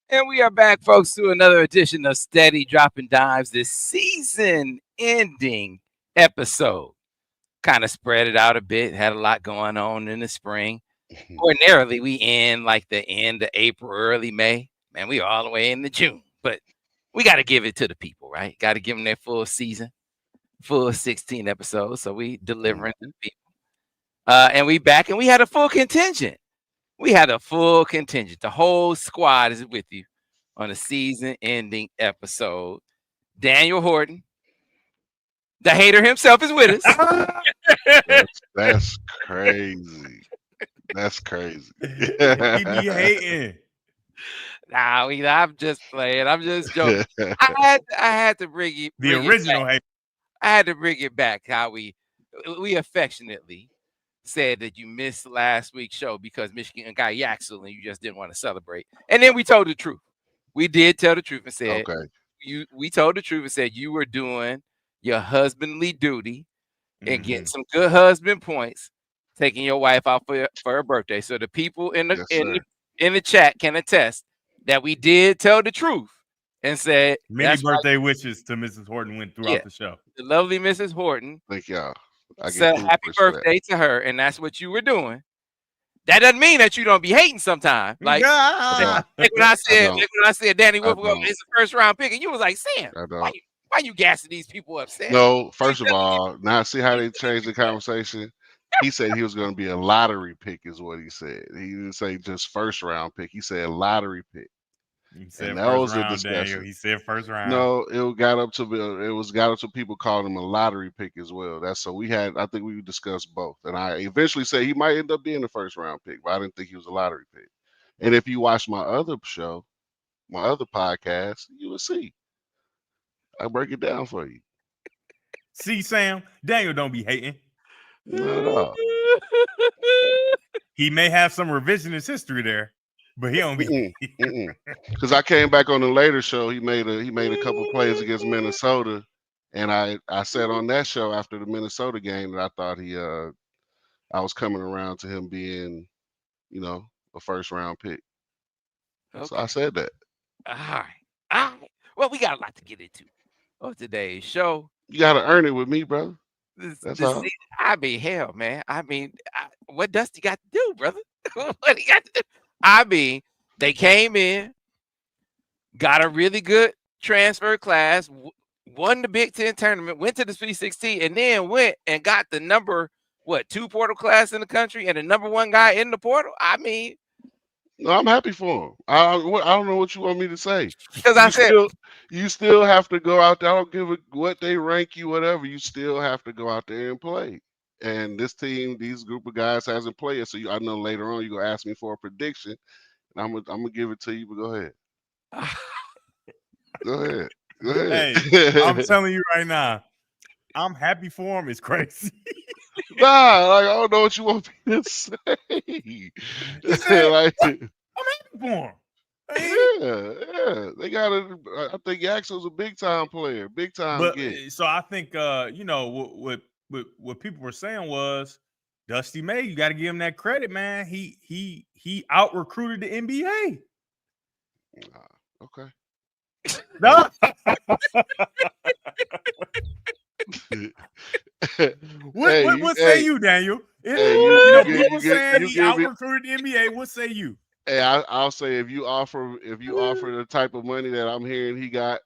And we are back, folks, to another edition of Steady Droppin Dimes, this season-ending episode. Kind of spread it out a bit, had a lot going on in the spring. Ordinarily, we end like the end of April, early May. Man, we are all the way into June. But we got to give it to the people, right? Got to give them their full season, full 16 episodes. So we delivering to the people. And we back, and we had a full contingent. The whole squad is with you on a season-ending episode. Daniel Horton, the hater himself, is with us. That's crazy. That's crazy. He be hating. Nah, I'm just playing. I'm just joking. I had to bring you The original hate. I had to bring it back. How we affectionately said that you missed last week's show because Michigan got Yaxel and you just didn't want to celebrate. And then we told the truth. We did tell the truth and said we told the truth and said you were doing your husbandly duty and getting some good husband points, taking your wife out for her birthday. So the people in the chat can attest that we did tell the truth and said many birthday wishes to Mrs. Horton went throughout the show. The lovely Mrs. Horton. Thank y'all. So happy birthday to her, and that's what you were doing. That doesn't mean that you don't be hating sometimes. Like, like when I said, Danny Wolf is a first round pick, and you was like, Sam, why you gassing these people up, Sam? No, first of all, now see how they changed the conversation. He said he was going to be a lottery pick, is what he said. He didn't say just first round pick. He said lottery pick. He said and that was a discussion. Daniel. He said first round. No, it got up to people calling him a lottery pick as well. I think we discussed both. And I eventually said he might end up being the first round pick, but I didn't think he was a lottery pick. And if you watch my other show, my other podcast, you will see. I break it down for you. See, Sam, Daniel don't be hating. Not at all. He may have some revisionist history there. But he don't be because I came back on the later show. He made a couple plays against Minnesota, and I said on that show after the Minnesota game that I thought I was coming around to him being, a first round pick. Okay. So I said that. All right. Well, we got a lot to get into on today's show. You got to earn it with me, brother. That's all. I mean, hell, man. I mean, what Dusty got to do, brother? What he got to do? I mean, they came in, got a really good transfer class, won the Big Ten tournament, went to the Sweet 16, and then went and got the number 2 portal class in the country and the number 1 guy in the portal. I mean, no, I'm happy for him. I don't know what you want me to say because you still have to go out there. I don't give a what they rank you, whatever. You still have to go out there and play. And this team, these group of guys hasn't played it. So I know later on you're going to ask me for a prediction. And I'm going to give it to you, but go ahead. Go ahead. Hey, I'm telling you right now, I'm happy for him. It's crazy. I don't know what you want me to say. I'm happy for him. Yeah. They got I think Yaxel's a big time player. Big time kid. So I think what people were saying was Dusty May, you got to give him that credit, man. He out recruited the NBA. Okay. No. What say you, Daniel? People saying he out recruited the NBA. What say you? Hey, I'll say if you offer the type of money that I'm hearing he got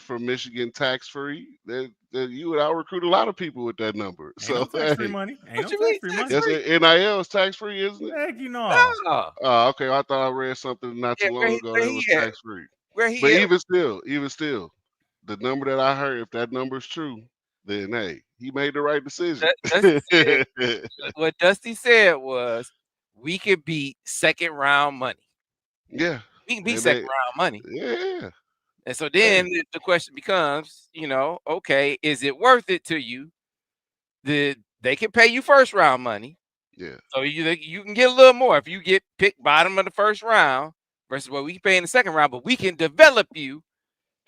from Michigan tax free, then you would out recruit a lot of people with that number. So tax free money. Ain't no tax free money. Yes, NIL is tax free, isn't it? Heck, you know. Okay. I thought I read something not too long ago that was tax free. But even still, the number that I heard, if that number is true, then hey, he made the right decision. What Dusty said was, we could beat second round money. Yeah, we can beat second round money. Yeah. And so then the question becomes, okay, is it worth it to you? They can pay you first round money. Yeah. So you can get a little more if you get picked bottom of the first round versus what we pay in the second round, but we can develop you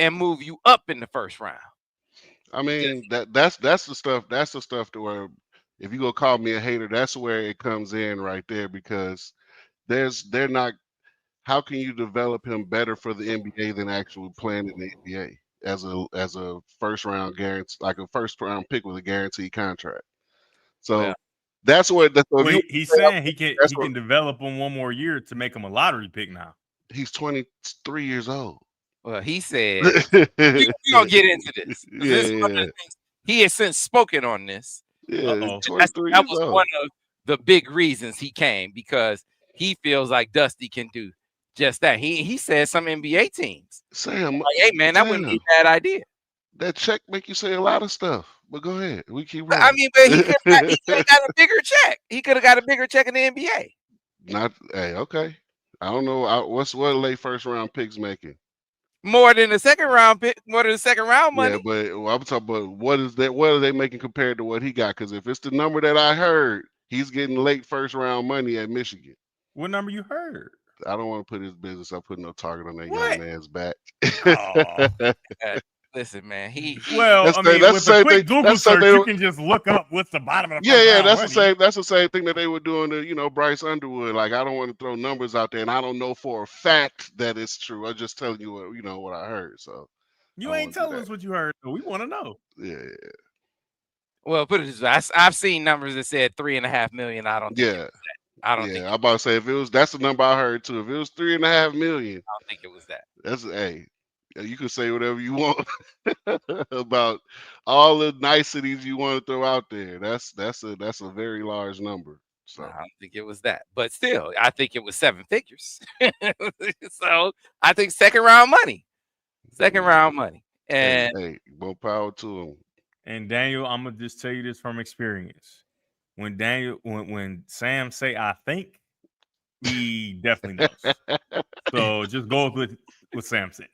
and move you up in the first round. I mean, that's the stuff. That's the stuff to where if you go call me a hater, that's where it comes in right there because they're not how can you develop him better for the NBA than actually playing in the NBA as a first round guarantee, like a first round pick with a guaranteed contract? So Well, that's what He's saying he that's can develop him one more year to make him a lottery pick now. he's 23 years old. well, he said we gonna get into this. This is one of the things he has since spoken on this. Uh-oh. 23 That years was old. one of the big reasons he came, because he feels like Dusty can do just that. He said some NBA teams. Sam, Like, hey man, that wouldn't be a bad idea. that check make you say a lot of stuff. But go ahead, we keep But, rolling. I mean, but he could have got a bigger check. He could have got a bigger check in the NBA. Not hey, okay. I don't know. What late first round picks making? More than the second round pick, more than the second round money. Yeah, but I'm talking about what is that? What are they making compared to what he got? Because if it's the number that I heard, he's getting late first round money at Michigan. What number you heard? I don't want to put his business. I put no target on that What? young man's back. Oh. Listen, man. Well, That's I the- mean, that's with the a same quick thing- Google that's the search, same you thing- can just look up what's the bottom of the Yeah, first round that's money. the same. That's the same thing that they were doing to Bryce Underwood. Like I don't want to throw numbers out there, and I don't know for a fact that it's true. I'm just telling you what I heard. So You I ain't won't do telling that. us what you heard. So we want to know. yeah, Well, put it this way. I've seen numbers that said $3.5 million. I don't think yeah, it was that. I don't think I'm about to say if it was, that's the number I heard too. If it was $3.5 million, I don't think it was that. that's you can say whatever you want about all the niceties you want to throw out there. That's a very large number. So No, I don't think it was that. But still, I think it was seven figures. So I think second round money. Second round money. And hey, more power to him. And Daniel, I'm gonna just tell you this from experience. When Sam say I think, he definitely knows. So just go with Sam said.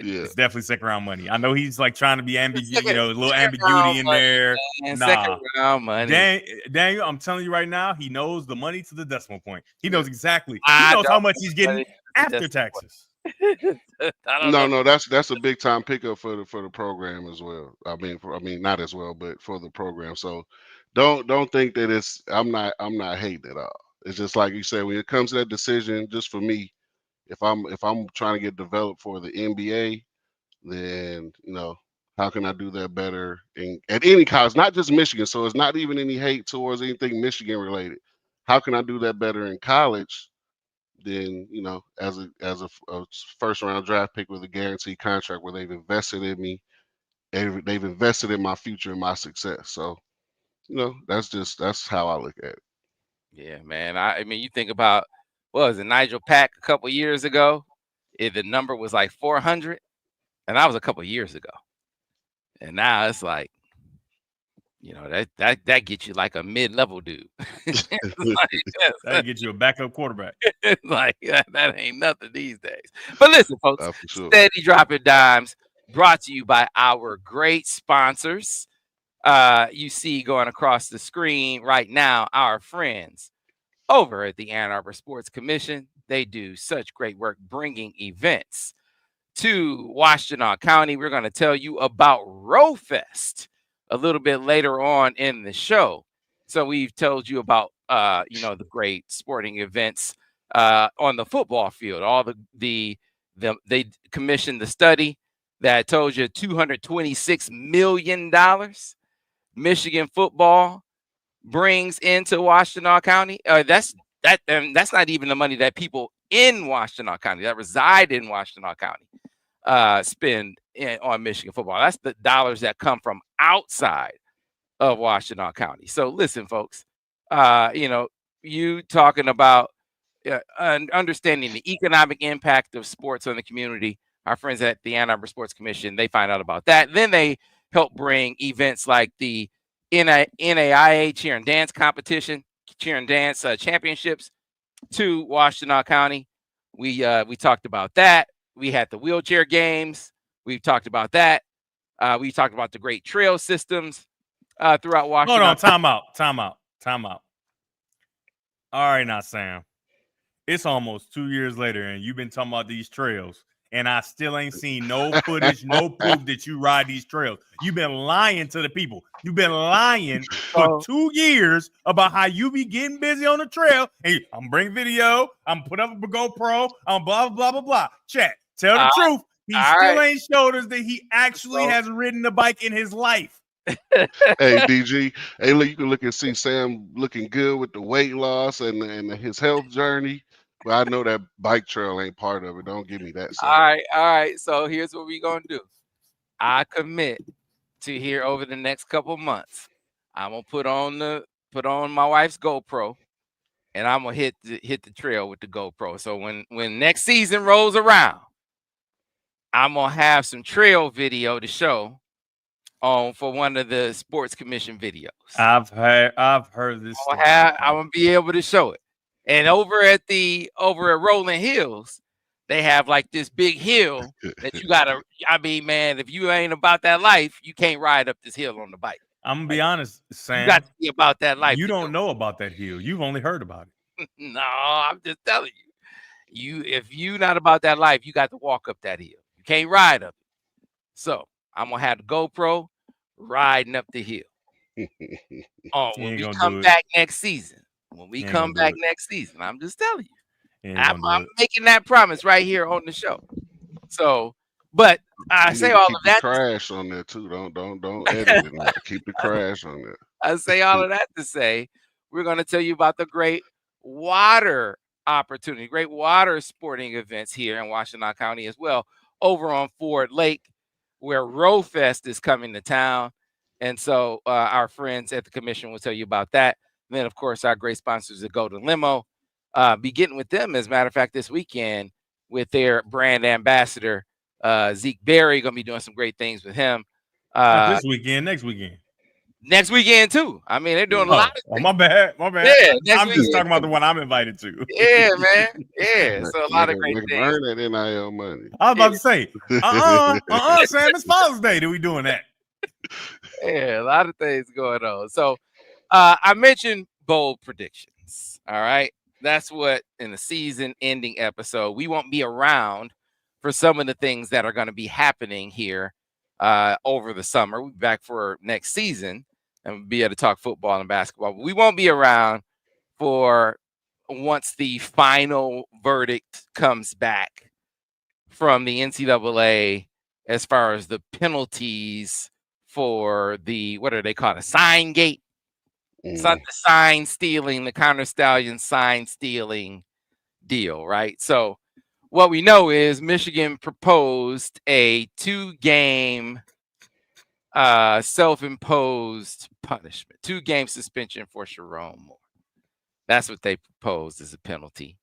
Yeah. It's definitely second round money. I know he's like trying to be ambiguous, Second- a little second ambiguity round in money, there. and Nah. second round money. Daniel, I'm telling you right now, he knows the money to the decimal point. He knows exactly. I He knows how don't much he's getting money to the after decimal point. taxes. I don't know. No, that's a big time pickup for the program as well. I mean not as well, but for the program. So don't think that it's I'm not hating at all. It's just like you said, when it comes to that decision, just for me, if I'm trying to get developed for the NBA, then how can I do that better at any college, not just Michigan. So it's not even any hate towards anything Michigan related. How can I do that better in college than as a first round draft pick with a guaranteed contract where they've invested in me, they've invested in my future and my success. So that's how I look at it. Yeah, man. I mean, you think about what was it, Nigel Pack a couple years ago? The number was like 400, and that was a couple years ago. And now it's like, that gets you like a mid-level dude. That'll get you a backup quarterback. Like that ain't nothing these days. But listen, folks, For sure. Steady Droppin Dimes brought to you by our great sponsors. You see going across the screen right now, our friends over at the Ann Arbor Sports Commission. They do such great work bringing events to Washtenaw County. We're going to tell you about RowFest a little bit later on in the show. So we've told you about the great sporting events on the football field. All they commissioned the study that told you $226 million Michigan football brings into Washtenaw County. That's not even the money that people in Washtenaw County that reside in Washtenaw County spend on Michigan football. That's the dollars that come from outside of Washtenaw County. So listen, folks, you talking about understanding the economic impact of sports on the community. Our friends at the Ann Arbor Sports Commission, they find out about that. Then they help bring events like the NAIA cheer and dance competition, cheer and dance championships to Washtenaw County. We talked about that. We had the wheelchair games. We've talked about that. We talked about the great trail systems throughout Washtenaw. Hold on, time out. All right, now, Sam. It's almost 2 years later, and you've been talking about these trails, and I still ain't seen no footage, no proof that you ride these trails. You've been lying to the people. You've been lying for 2 years about how you be getting busy on the trail. Hey, I'm bringing video. I'm putting up a GoPro. I'm blah, blah, blah, blah. Chat. Tell the truth. He still ain't showed us that he actually has ridden the bike in his life. Hey, DG. Hey, look, you can look and see Sam looking good with the weight loss and his health journey. But I know that bike trail ain't part of it. Don't give me that side. All right. So here's what we're gonna do. I commit to here over the next couple months. I'm gonna put on my wife's GoPro, and I'm gonna hit the trail with the GoPro. So when next season rolls around, I'm gonna have some trail video to show on for one of the sports commission videos. I've heard this. I'm gonna be able to show it. And over at Rolling Hills, they have like this big hill that you gotta. I mean, man, if you ain't about that life, you can't ride up this hill on the bike. I'm gonna be honest, Sam. You got to be about that life. You don't know about that hill. You've only heard about it. No, I'm just telling you. If you not about that life, you got to walk up that hill. You can't ride up it. So I'm gonna have the GoPro riding up the hill. When we come back next season. When we come back next season, I'm just telling you. I'm making that promise right here on the show. So, but I say all of that. Crash on there too. Don't edit it. Keep the crash on there. I say all of that to say we're going to tell you about the great water opportunity, great water sporting events here in Washtenaw County as well, over on Ford Lake, where RowFest is coming to town. And so our friends at the commission will tell you about that. And then, of course, our great sponsors at Golden Limo. Be getting with them, as a matter of fact, this weekend with their brand ambassador, Zeke Berry. Going to be doing some great things with him. This weekend, next weekend. Next weekend, too. I mean, they're doing a lot of things. My bad. Yeah, I'm just talking about the one I'm invited to. Yeah, man. Yeah, so a lot of great things. Earn that NIL money. I was about to say, Sam, it's Father's Day that we doing that. Yeah, a lot of things going on. So I mentioned bold predictions. All right. That's what in the season ending episode, we won't be around for some of the things that are going to be happening here over the summer. We'll be back for next season and we'll be able to talk football and basketball. But we won't be around for once the final verdict comes back from the NCAA as far as the penalties for the, what are they called? A sign gate. It's not the sign stealing, the Counter Stallion sign stealing deal, right? So what we know is Michigan proposed a 2-game self-imposed punishment, 2-game suspension for Sharon Moore. That's what they proposed as a penalty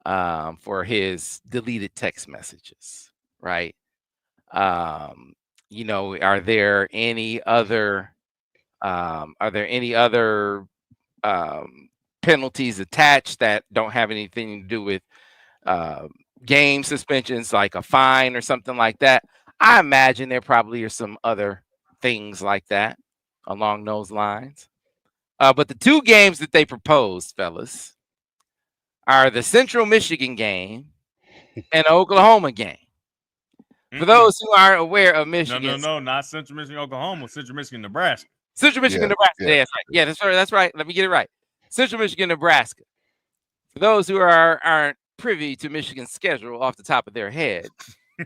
for his deleted text messages, right? You know, are there any other penalties attached that don't have anything to do with game suspensions, like a fine or something like that? I imagine there probably are some other things like that along those lines. But the 2 games that they proposed, fellas, are the Central Michigan game and the Oklahoma game. For those who aren't aware of Michigan, no, not Central Michigan, Oklahoma, Central Michigan, Nebraska. Central Michigan, Nebraska. Yeah, that's right. That's right. Let me get it right. Central Michigan, Nebraska. For those who aren't privy to Michigan's schedule off the top of their head,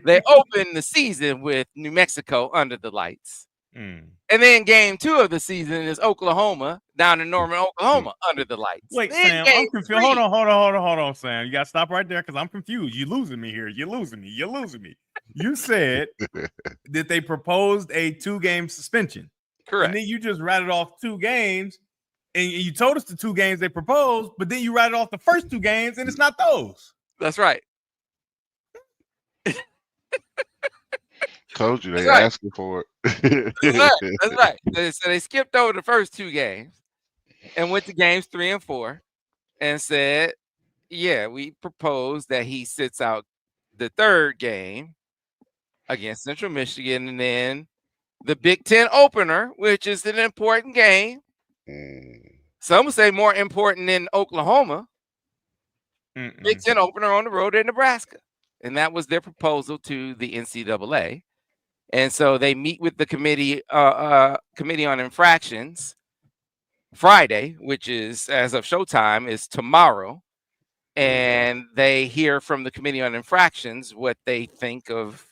they open the season with New Mexico under the lights. And then game 2 of the season is Oklahoma down in Norman, Oklahoma under the lights. Wait, Sam, I'm confused. Hold on, Sam. You got to stop right there because I'm confused. You're losing me here. You're losing me. You said that they proposed a 2-game suspension. Correct. And then you just rattled off 2 games, and you told us the 2 games they proposed, but then you rattled off the first 2 games, and it's not those. That's right. Told you they asking for it. That's right. So they skipped over the first 2 games and went to games 3 and 4 and said, yeah, we propose that he sits out the 3rd game against Central Michigan, and then the Big Ten opener, which is an important game. Some would say more important than Oklahoma. Big Ten opener on the road in Nebraska. and that was their proposal to the NCAA. And so they meet with the committee on infractions Friday, which is, as of showtime, is tomorrow. And they hear from the committee on infractions what they think of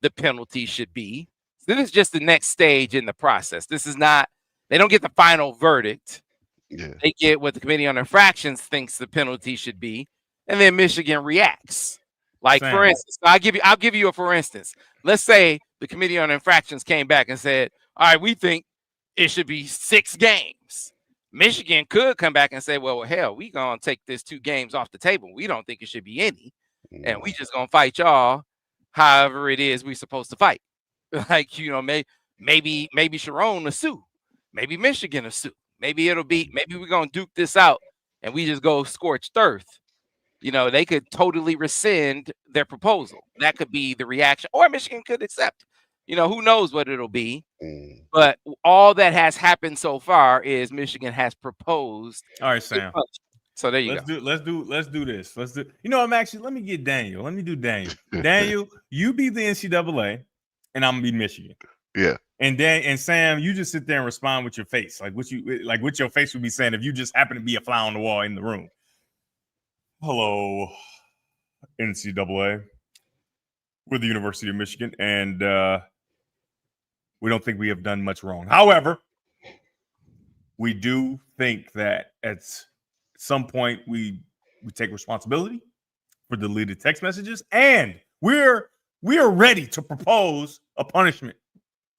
the penalty should be. So this is just the next stage in the process. This is not, they don't get the final verdict. Yeah. They get what the committee on infractions thinks the penalty should be, and then Michigan reacts. Like, for instance, I'll give you a for instance. Let's say the committee on infractions came back and said, all right, we think it should be 6 games. Michigan could come back and say, well, hell, we gonna take this 2 games off the table. We don't think it should be any, and we just gonna fight y'all however it is we supposed to fight. Like, you know, maybe Sharon will sue, maybe Michigan will sue, maybe we're gonna duke this out and we just go scorched earth. You know, they could totally rescind their proposal. That could be the reaction, or Michigan could accept. You know, who knows what it'll be. But all that has happened so far is Michigan has proposed. All right, Sam. So there you go. Let's do this. You know, let me get Daniel. Let me do Daniel. Daniel, you be the NCAA, and I'm gonna be Michigan. Yeah. And Sam, you just sit there and respond with your face, like what your face would be saying if you just happen to be a fly on the wall in the room. Hello, NCAA. We're the University of Michigan, and we don't think we have done much wrong. However, we do think that at some point we take responsibility for deleted text messages, and we are ready to propose a punishment.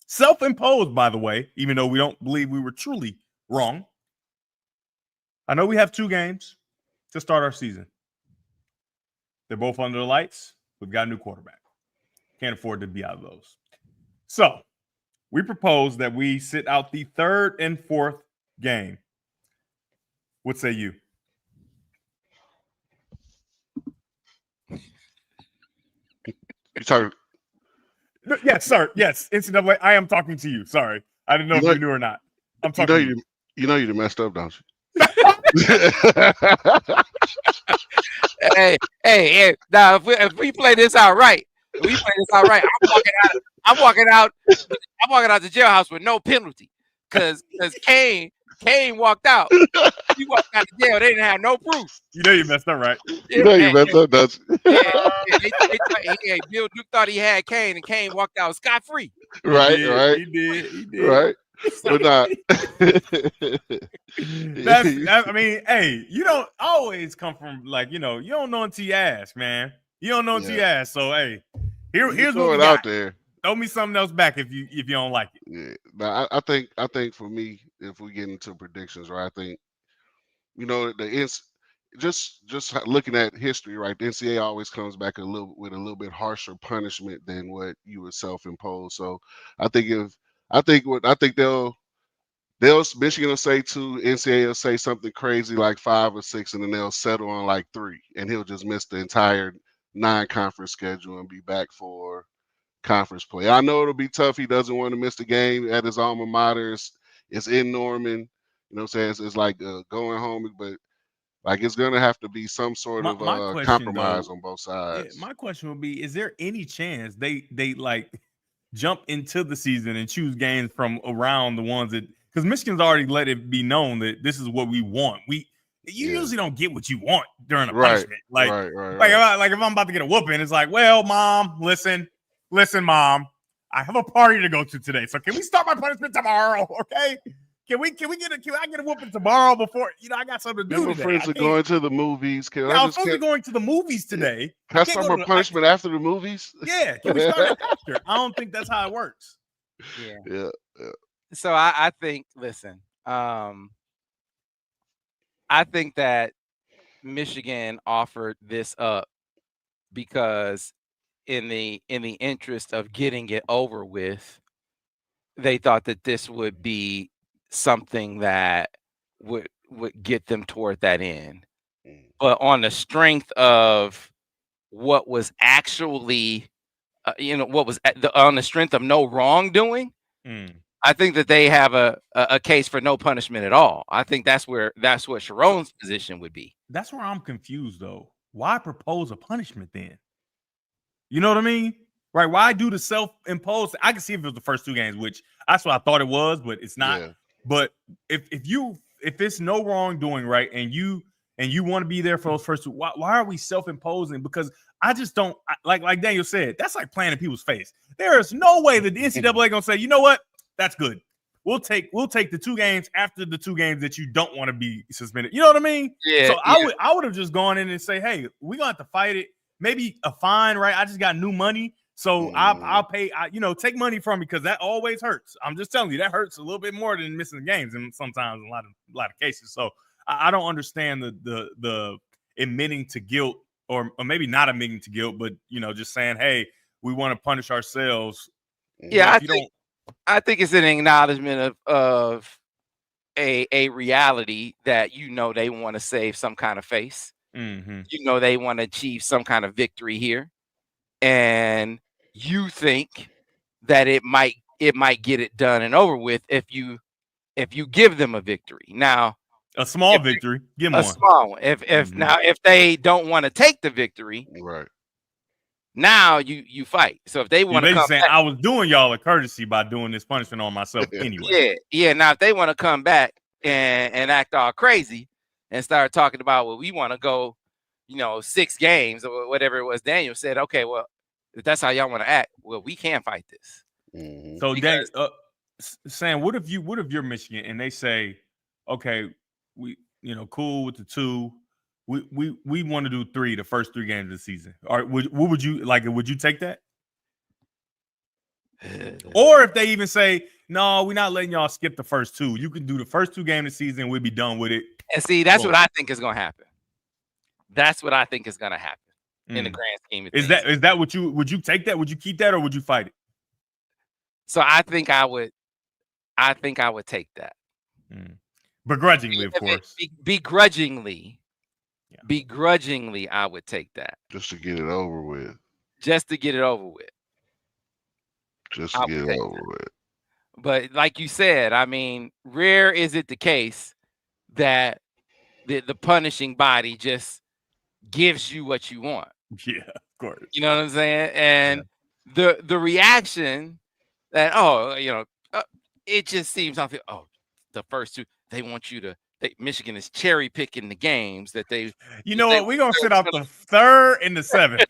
Self-imposed, by the way, even though we don't believe we were truly wrong. I know we have 2 games to start our season. They're both under the lights. We've got a new quarterback. Can't afford to be out of those. So we propose that we sit out the 3rd and 4th game. What say you? You talking? Yes, sir. Yes, NCAA. I am talking to you. Sorry, I didn't know if you knew or not. I'm talking. To you. You know you messed up, don't you? Hey. Now, if we play this out right, I'm walking out the jailhouse with no penalty, because Kane walked out. He walked out of jail. They didn't have no proof. You know you messed up, right? You know you messed up, don't you? Bill Duke thought he had Kane, and Kane walked out scot-free. Right. He did. Right. But not. I mean, hey, you don't always come from, like, you don't know until you ask, man. You don't know until you ask. So, hey, here's what we got out there. Throw me something else back if you don't like it. Yeah, but I think for me, if we get into predictions, right, I think, just looking at history, right, the NCAA always comes back with a little bit harsher punishment than what you would self-impose. So I think they'll Michigan will say 2, NCAA will say something crazy like 5 or 6, and then they'll settle on like 3, and he'll just miss the entire non-conference schedule and be back for conference play. I know it'll be tough. He doesn't want to miss the game at his alma mater. It's in Norman. You know what I'm saying? It's like going home, but like it's gonna have to be some sort of compromise on both sides. My question would be: is there any chance they like jump into the season and choose games from around the ones that, because Michigan's already let it be known that this is what we want. You usually don't get what you want during a punishment. Like if I'm about to get a whooping, it's like, well, mom, listen, mom, I have a party to go to today. So can we start my punishment tomorrow? Okay. Can I get a whooping tomorrow before, I got something to do today. Friends are going to the movies. I was supposed to be going to the movies today. Can I start my punishment after the movies? Yeah. Can we start it after? I don't think that's how it works. Yeah. So I think, listen, I think that Michigan offered this up because in the interest of getting it over with, they thought that this would be something that would get them toward that end. But on the strength of what was actually, on the strength of no wrongdoing, I think that they have a case for no punishment at all. I think that's what Sharon's position would be. That's where I'm confused, though. Why propose a punishment then? You know what I mean? Right? Why do the self-imposed? I can see if it was the first 2 games, which that's what I thought it was, but it's not. Yeah. But if it's no wrongdoing, right, and you want to be there for those first 2, why are we self-imposing? Because I just don't like Daniel said, that's like playing in people's face. There is no way that the NCAA gonna say, you know what, that's good. We'll take the 2 games after the 2 games that you don't want to be suspended. You know what I mean? Yeah. So I would have just gone in and say, hey, we're gonna have to fight it. Maybe a fine, right? I just got new money. So I'll pay, take money from me because that always hurts. I'm just telling you, that hurts a little bit more than missing games, and sometimes in a lot of cases. So I don't understand the admitting to guilt, or maybe not admitting to guilt, but just saying, hey, we want to punish ourselves. Yeah, I think it's an acknowledgement of a reality that they want to save some kind of face. Mm-hmm. They want to achieve some kind of victory here, and you think that it might get it done and over with if you give them a victory. Now, a small victory, give them a small one. If they don't want to take the victory, right? Now you fight. So if they want to come back, I was doing y'all a courtesy by doing this punishment on myself anyway. Yeah. Now if they want to come back and act all crazy and start talking about, well, we want to go, 6 games or whatever it was, Daniel said, okay, well, if that's how y'all want to act, well, we can't fight this. Mm-hmm. So Sam, what if you're Michigan and they say, okay, we cool with the 2. We want to do 3 the first 3 games of the season. Or what would you like? Would you take that? Or if they even say, no, we're not letting y'all skip the first 2. You can do the first 2 games of the season. We'll be done with it. And see, that's what I think is going to happen. That's what I think is going to happen in the grand scheme of things. Is that what would you take that? Would you keep that or would you fight it? So I think I would take that. Begrudgingly, of course. Begrudgingly. Yeah. Begrudgingly, I would take that. Just to get it over with. Just to get it over with. But like you said, I mean, rare is it the case that the punishing body just gives you what you want. Yeah, of course. You know what I'm saying? And the reaction that, it just seems like, the first 2, they want you to. Michigan is cherry picking the games that they. You know what? We're gonna sit out the 3rd and the 7th.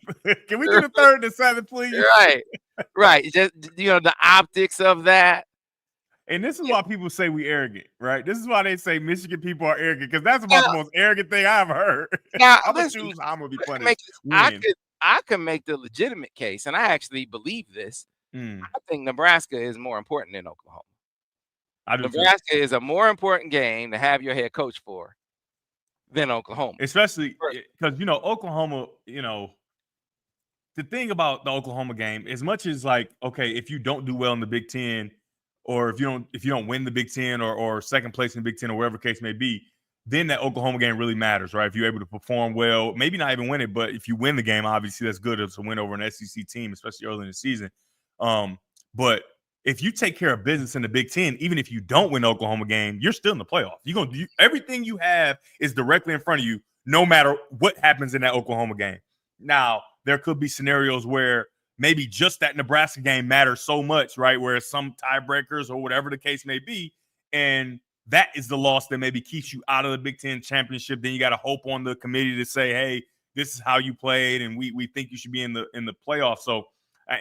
Can we do the 3rd and the 7th, please? Right. Just the optics of that. And this is why people say we arrogant, right? This is why they say Michigan people are arrogant, because that's about the most arrogant thing I've heard. Now, I'm gonna be punished. I can make the legitimate case, and I actually believe this. I think Nebraska is more important than Oklahoma. Nebraska is a more important game to have your head coach for than Oklahoma. Especially because, Oklahoma, the thing about the Oklahoma game, as much as like, okay, if you don't do well in the Big Ten, or if you don't win the Big Ten or second place in the Big Ten or whatever the case may be, then that Oklahoma game really matters, right? If you're able to perform well, maybe not even win it, but if you win the game, obviously that's good. It's a win over an SEC team, especially early in the season. But if you take care of business in the Big Ten, even if you don't win the Oklahoma game, you're still in the playoff. Everything you have is directly in front of you, no matter what happens in that Oklahoma game. Now, there could be scenarios where maybe just that Nebraska game matters so much, right? Where some tiebreakers or whatever the case may be, and that is the loss that maybe keeps you out of the Big Ten championship. Then you got to hope on the committee to say, hey, this is how you played, and we think you should be in the playoff. So,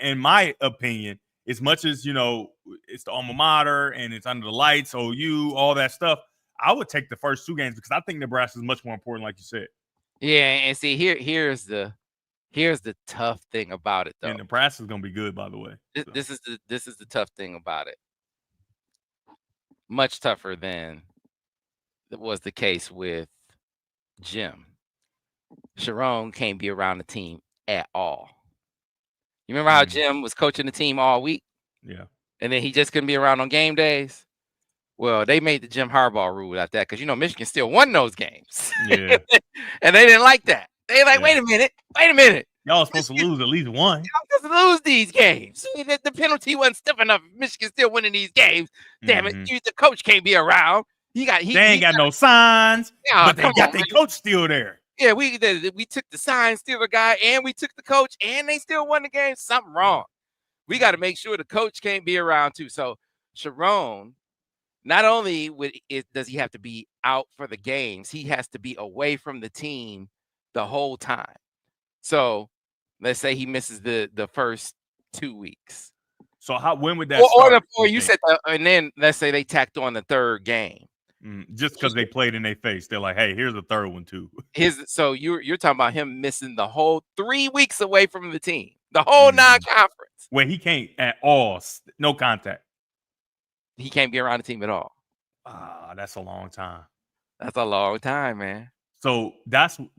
in my opinion, as much as, it's the alma mater and it's under the lights, OU, all that stuff, I would take the first 2 games because I think Nebraska is much more important, like you said. Yeah, and see, here's the tough thing about it, though. And Nebraska's gonna be good, by the way. This is the tough thing about it. Much tougher than was the case with Jim. Sharon can't be around the team at all. You remember how Jim was coaching the team all week? Yeah. And then he just couldn't be around on game days? Well, they made the Jim Harbaugh rule out that because, Michigan still won those games. Yeah. And they didn't like that. They like, wait a minute. Y'all are supposed to lose at least one. Y'all supposed to lose these games. The penalty wasn't stiff enough. Michigan still winning these games. Damn it. The coach can't be around. They ain't got no signs, but they got their coach still there. Yeah, we took the sign stealer guy and we took the coach and they still won the game. Something wrong. We got to make sure the coach can't be around too. So Sharon, not only does he have to be out for the games, he has to be away from the team the whole time. So let's say he misses the first 2 weeks. So when would that start? Or you said, and then let's say they tacked on the third game. Just because they played in their face, they're like, "Hey, here's a third one too." So you're talking about him missing the whole 3 weeks away from the team, the whole non-conference. Where he can't at all, no contact. He can't be around the team at all. That's a long time. That's a long time, man. So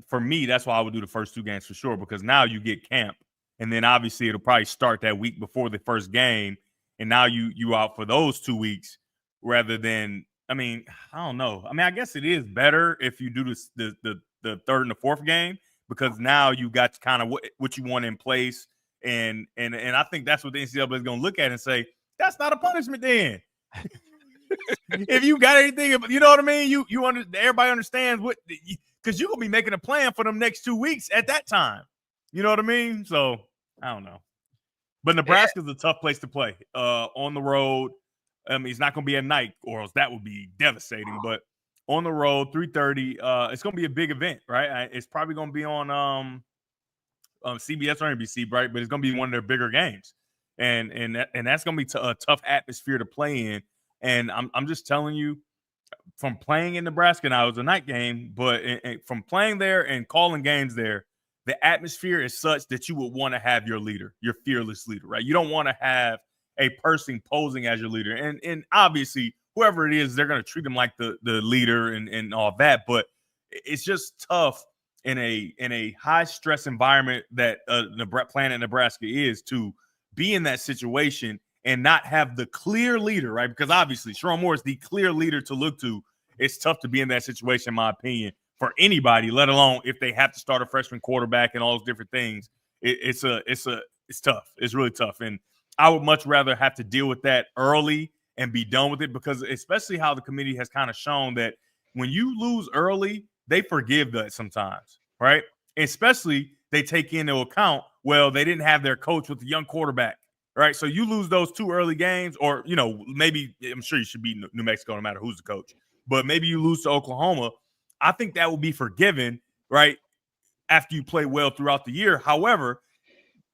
for me, that's why I would do the first 2 games for sure, because now you get camp, and then obviously it'll probably start that week before the first game, and now you out for those 2 weeks rather than. I mean, I don't know. I mean, I guess it is better if you do the third and the fourth game, because now you got kind of what you want in place, and I think that's what the NCAA is going to look at and say, that's not a punishment then. If you got anything, you know what I mean? Everybody understands because you're going to be making a plan for them next 2 weeks at that time. You know what I mean? So I don't know. But Nebraska's a tough place to play on the road. I mean, it's not going to be at night, or else that would be devastating. But on the road, 3:30, it's going to be a big event, right? It's probably going to be on CBS or NBC, right? But it's going to be one of their bigger games, and that's going to be a tough atmosphere to play in. And I'm just telling you, from playing in Nebraska, now it was a night game, but from playing there and calling games there, the atmosphere is such that you would want to have your leader, your fearless leader, right? You don't want to have a person posing as your leader. And obviously, whoever it is, they're going to treat them like the leader and all that. But it's just tough in a high stress environment that playing at Nebraska is, to be in that situation and not have the clear leader, right? Because obviously, Sharon Moore is the clear leader to look to. It's tough to be in that situation, in my opinion, for anybody, let alone if they have to start a freshman quarterback and all those different things. It's tough. It's really tough. And I would much rather have to deal with that early and be done with it, because especially how the committee has kind of shown that when you lose early, they forgive that sometimes, right? Especially they take into account, well, they didn't have their coach with the young quarterback, right? So you lose those 2 early games, or, maybe, I'm sure you should beat New Mexico no matter who's the coach, but maybe you lose to Oklahoma. I think that will be forgiven, right, after you play well throughout the year. However,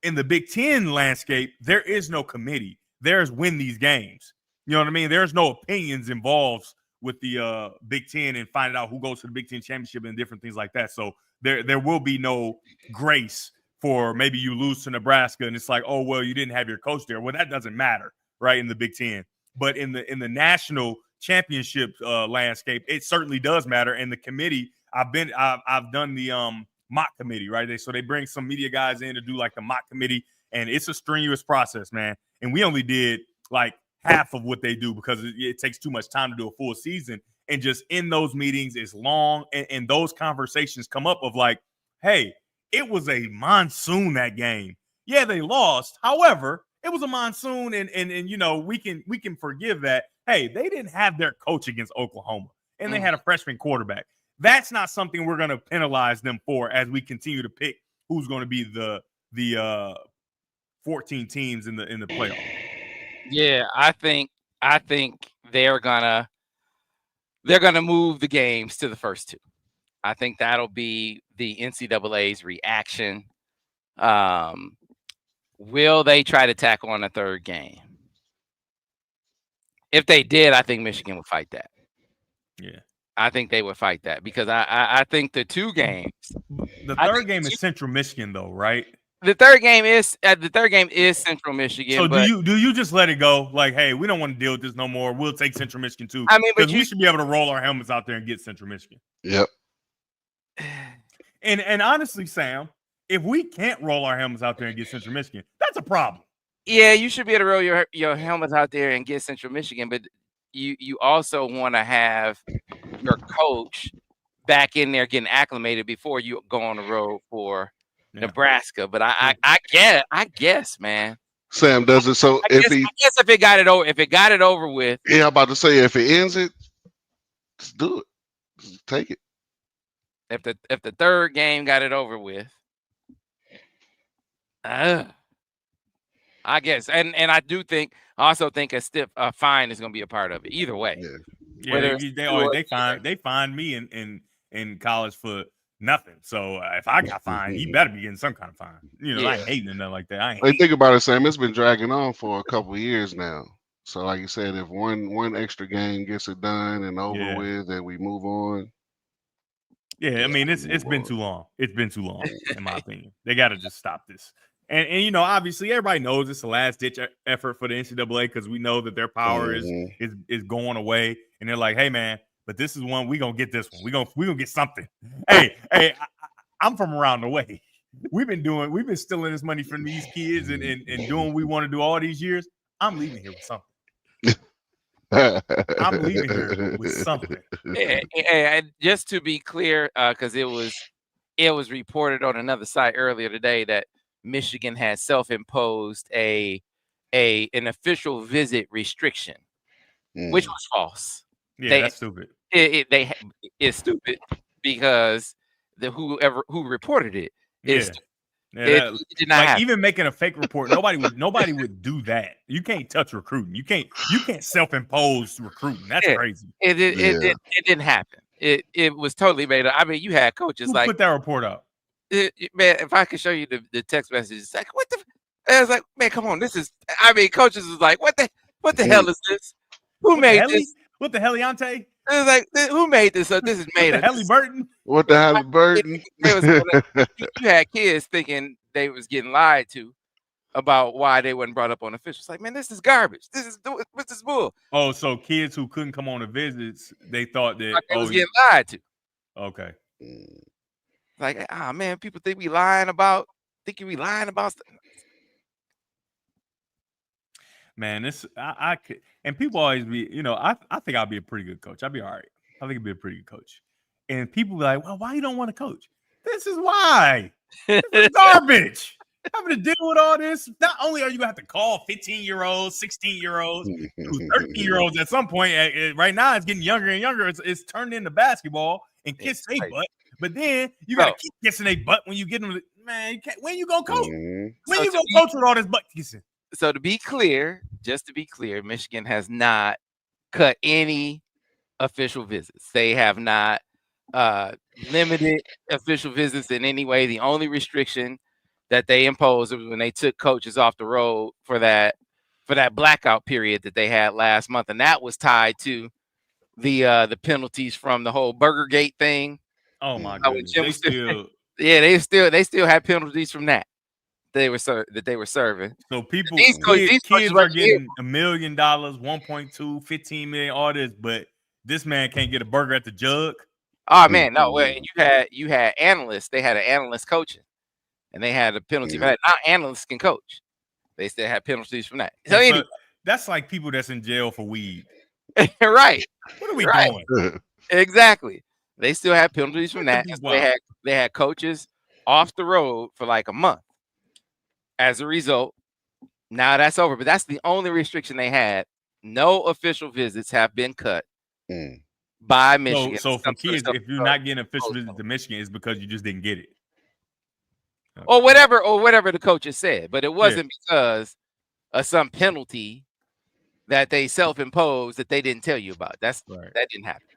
in the Big Ten landscape, there is no committee. There's win these games. You know what I mean? There's no opinions involved with the Big Ten and finding out who goes to the Big Ten championship and different things like that. So there will be no grace for maybe you lose to Nebraska and it's like, oh, well, you didn't have your coach there. Well, that doesn't matter, right, in the Big Ten. But in the national championship landscape, it certainly does matter. And the committee, I've done the mock committee, right? So they bring some media guys in to do like the mock committee, and it's a strenuous process, man. And we only did like half of what they do because it takes too much time to do a full season. And just in those meetings, it's long, and those conversations come up of like, hey, it was a monsoon that game. Yeah, they lost. However, it was a monsoon, and we can forgive that. Hey, they didn't have their coach against Oklahoma, and they had a freshman quarterback. That's not something we're going to penalize them for as we continue to pick who's going to be the 14 teams in the playoff. Yeah, I think they're gonna move the games to the first 2. I think that'll be the NCAA's reaction. Will they try to tack on a third game? If they did, I think Michigan would fight that. Yeah. I think they would fight that because I think the 2 games. The third game is Central Michigan, though, right? The third game is Central Michigan. So do you just let it go? Like, hey, we don't want to deal with this no more. We'll take Central Michigan too. I mean, but we should be able to roll our helmets out there and get Central Michigan. Yep. And honestly, Sam, if we can't roll our helmets out there and get Central Michigan, that's a problem. Yeah, you should be able to roll your helmets out there and get Central Michigan, but you also want to have your coach back in there getting acclimated before you go on the road for Nebraska. But I guess, man. Sam does it so I guess if it got it over with. Yeah, I'm about to say if it ends it, just do it. Just take it. If the third game got it over with, I guess, and I also think a stiff fine is going to be a part of it. Either way, yeah, they fined me in college for nothing. So if I got fined, he better be getting some kind of fine. I ain't hating or nothing like that. I ain't think about it, Sam. It's been dragging on for a couple of years now. So, like you said, if one extra game gets it done and over with, and we move on. Yeah, I mean it's been too long. It's been too long, in my opinion. They got to just stop this. And obviously everybody knows it's a last ditch effort for the NCAA because we know that their power is going away, and they're like, hey man, but this is one we gonna get this one. We gonna get something. Hey, I'm from around the way. We've been stealing this money from these kids and doing what we want to do all these years. I'm leaving here with something. I'm leaving here with something. And just to be clear, because it was reported on another site earlier today that Michigan had self-imposed an official visit restriction, which was false. Yeah, that's stupid. It's stupid because who reported it is it did not happen. Even making a fake report, nobody would do that. You can't touch recruiting. You can't self-impose recruiting. That's crazy. It didn't happen. It was totally made up. I mean, you had coaches who put that report up. Man, if I could show you the text messages, like what the? I was like, man, come on, this is. I mean, coaches was like, what the hell is this? Who made this? What the Heliante? It was like, who made this up? This is made up. Halliburton. What the Halliburton? You had kids thinking they was getting lied to about why they wasn't brought up on officials. Like, man, this is garbage. What's this bull? Oh, so kids who couldn't come on the visits, they thought that they was getting lied to. Okay. Like, man, people think we lying about stuff. Man, this I could, and people always be, I think I'll be a pretty good coach. I'll be all right. I think I'll be a pretty good coach. And people be like, well, why you don't want to coach? This is why. This is garbage. Having to deal with all this. Not only are you gonna have to call 15-year-olds, 16-year-olds, 13-year-olds at some point. Right now, it's getting younger and younger. It's turned into basketball and kiss their butt. But then you gotta keep kissing their butt when you get them. Man, you can't, when you gonna coach? When you gonna coach with all this butt kissing? So to be clear, Michigan has not cut any official visits. They have not limited official visits in any way. The only restriction that they imposed was when they took coaches off the road for that blackout period that they had last month, and that was tied to the penalties from the whole Burgergate thing. Oh my goodness! They still had penalties from that. They were serving. So kids are getting $1 million, 1.2, 15 million, all this, but this man can't get a burger at the Jug. Oh man, no. Well, you had analysts. They had an analyst coaching, and they had a penalty for that. Now analysts can coach. They still have penalties from that. So anyway, that's like people that's in jail for weed. Right. What are we doing? Exactly. They still have penalties from that. They had coaches off the road for like a month. As a result, now that's over. But that's the only restriction they had. No official visits have been cut by Michigan. So for kids, if you're not getting official visits to Michigan, it's because you just didn't get it. Okay. Or whatever the coaches said. But it wasn't because of some penalty that they self-imposed that they didn't tell you about. That didn't happen.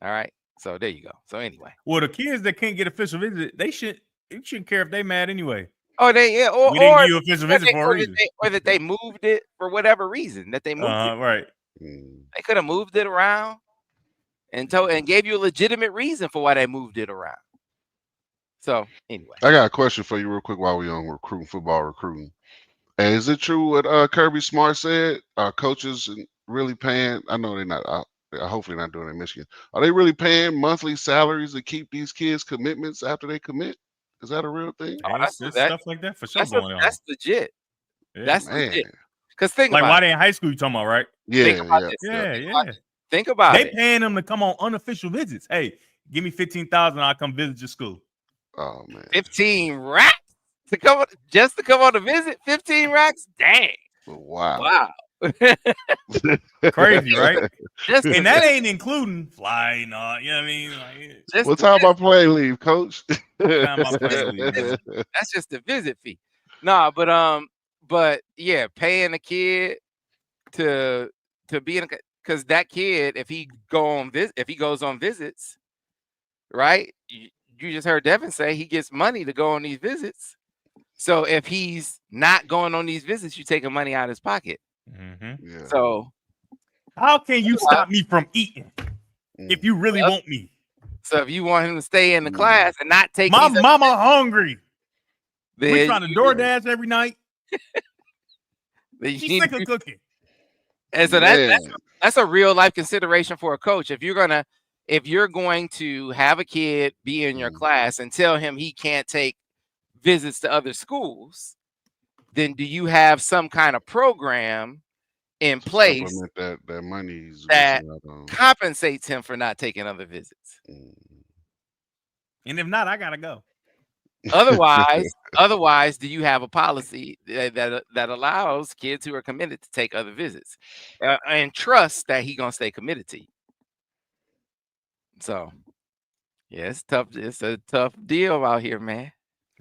All right. So there you go. So anyway. Well, the kids that can't get official visits, you shouldn't care if they mad anyway. Oh, we didn't give you official visit for a reason. Or that they moved it for whatever reason that they moved it. Right. They could have moved it around and gave you a legitimate reason for why they moved it around. So anyway, I got a question for you real quick while we're on football recruiting. And is it true what Kirby Smart said? Are coaches really paying? I know they're not. Hopefully not doing it in Michigan. Are they really paying monthly salaries to keep these kids' commitments after they commit? Is that a real thing? Oh, that's stuff like that for sure going on. That's legit. Yeah. That's legit. Because think like about why they in high school, you talking about, right? Yeah. Think about it. They paying them to come on unofficial visits. Hey, give me 15,000, I'll come visit your school. Oh man, 15 racks to come on a visit. 15 racks, dang! Wow. Crazy, right? Just And to that vi- ain't including flying, you know what I mean? Like, just What to time visit. my play leave, coach? time my play leave, man. That's just the visit fee. No, but yeah, paying a kid to be in because that kid, if he goes on visits, right? You just heard Devin say he gets money to go on these visits. So if he's not going on these visits, you taking money out of his pocket. Mm-hmm. Yeah. So How can you stop me from eating if you really want me? So if you want him to stay in the class and not take My these, mama hungry. We then trying to DoorDash every night. then you She's need sick to of do- cooking. and so Man. that's a real life consideration for a coach. If you're going to have a kid be in your class and tell him he can't take visits to other schools, then do you have some kind of program in To place supplement that money he's that missing out on. compensates him for not taking other visits? And if not, I gotta go. Otherwise, do you have a policy that allows kids who are committed to take other visits and trust that he's gonna stay committed to you? So, yeah, it's tough. It's a tough deal out here, man.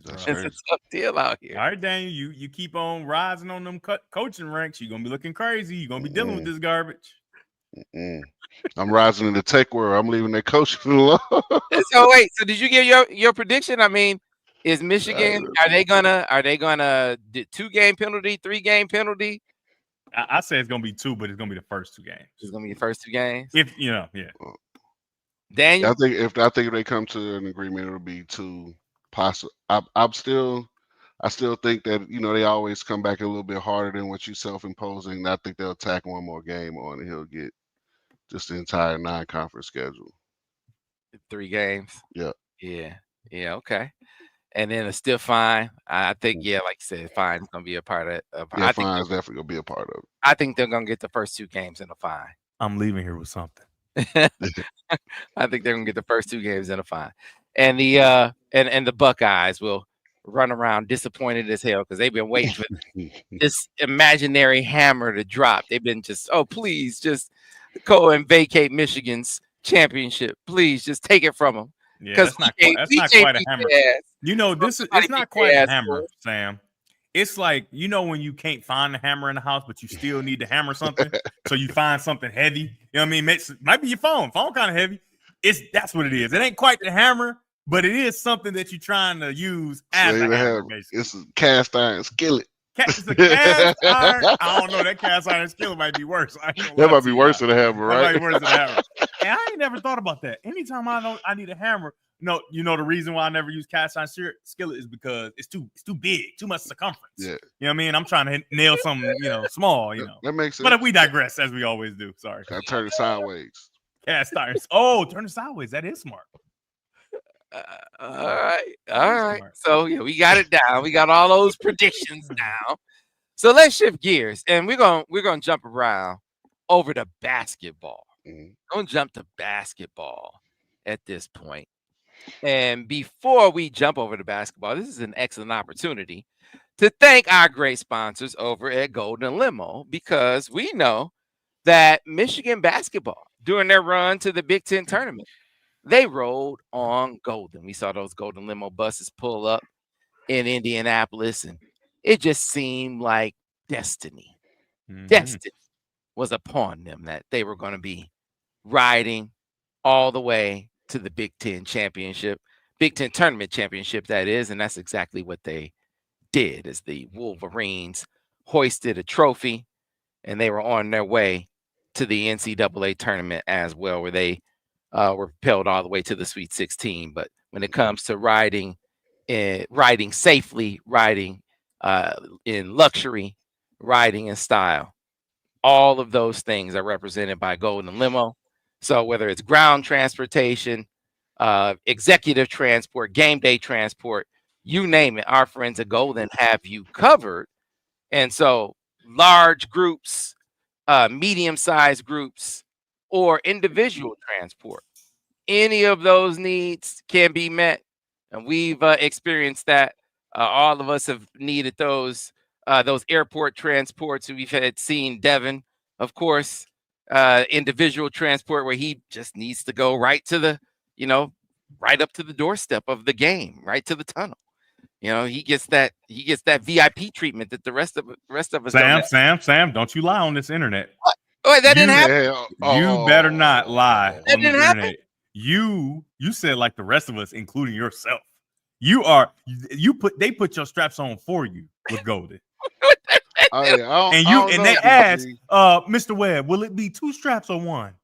That's It's a crazy. tough deal out here. All right, Daniel, you keep on rising on them coaching ranks. You're gonna be looking crazy. You're gonna be dealing with this garbage. I'm rising in the tech world. I'm leaving that coaching alone. So wait, so did you give your prediction? I mean, is Michigan are they gonna 2-game penalty, 3-game penalty? I say it's gonna be 2, but it's gonna be the first 2 games. It's gonna be the first 2 games. If you know, yeah. Daniel, I think if they come to an agreement, it'll be 2 possible. I still think that they always come back a little bit harder than what you self-imposing. I think they'll tack one more game on, and he'll get just the entire non-conference schedule. 3 games. Yeah. Yeah. Okay. And then a still fine. I think, like you said, fine is gonna be a part of. Yeah, fine is definitely gonna be a part of it. I think they're gonna get the first 2 games in a fine. I'm leaving here with something. I think they're gonna get the first 2 games in a fine, and the and the Buckeyes will run around disappointed as hell because they've been waiting for this imaginary hammer to drop. They've been please just go and vacate Michigan's championship. Please just take it from them. Yeah, that's not quite a hammer. It's not quite a hammer, Sam. It's like, when you can't find the hammer in the house, but you still need to hammer something. So you find something heavy. You know what I mean? Might be your phone. Phone kind of heavy. That's what it is. It ain't quite the hammer, but it is something that you're trying to use as a hammer, basically. It's a cast iron skillet. It's a cast iron. I don't know. That cast iron skillet might be worse. That might be worse than a hammer, right? That might be worse than a hammer. And I ain't never thought about that. Anytime I need a hammer, the reason why I never use cast iron skillet is because it's too big, too much circumference. Yeah. You know what I mean? I'm trying to nail something, small, That makes sense. But if we digress, as we always do. Sorry. I turn it sideways. Cast iron. Oh, turn it sideways. That is smart. All right. So we got it down. We got all those predictions down. So let's shift gears, and we're gonna jump around over to basketball. Gonna jump to basketball at this point. And before we jump over to basketball, this is an excellent opportunity to thank our great sponsors over at Golden Limo, because we know that Michigan basketball, during their run to the Big Ten tournament, they rode on Golden. We saw those Golden Limo buses pull up in Indianapolis, and it just seemed like destiny. Destiny was upon them that they were going to be riding all the way to the Big Ten championship, Big Ten tournament championship, that is. And that's exactly what they did, as the Wolverines hoisted a trophy, and they were on their way to the NCAA tournament as well, where they were propelled all the way to the Sweet 16. But when it comes to riding safely, riding in luxury, riding in style, all of those things are represented by Golden Limo. So whether it's ground transportation, executive transport, game day transport, you name it, our friends at Golden have you covered. And so large groups, medium-sized groups, or individual transport, any of those needs can be met. And we've experienced that. All of us have needed those those airport transports. We've had seen Devin, of course, individual transport where he just needs to go right to the, right up to the doorstep of the game, right to the tunnel. He gets that VIP treatment that the rest of us don't have. Sam, don't you lie on this internet. What? Wait, that didn't happen. You better not lie That on this didn't happen? internet. You said like the rest of us, including yourself. They put your straps on for you with Golden. They asked, Mr. Webb, will it be 2 straps or 1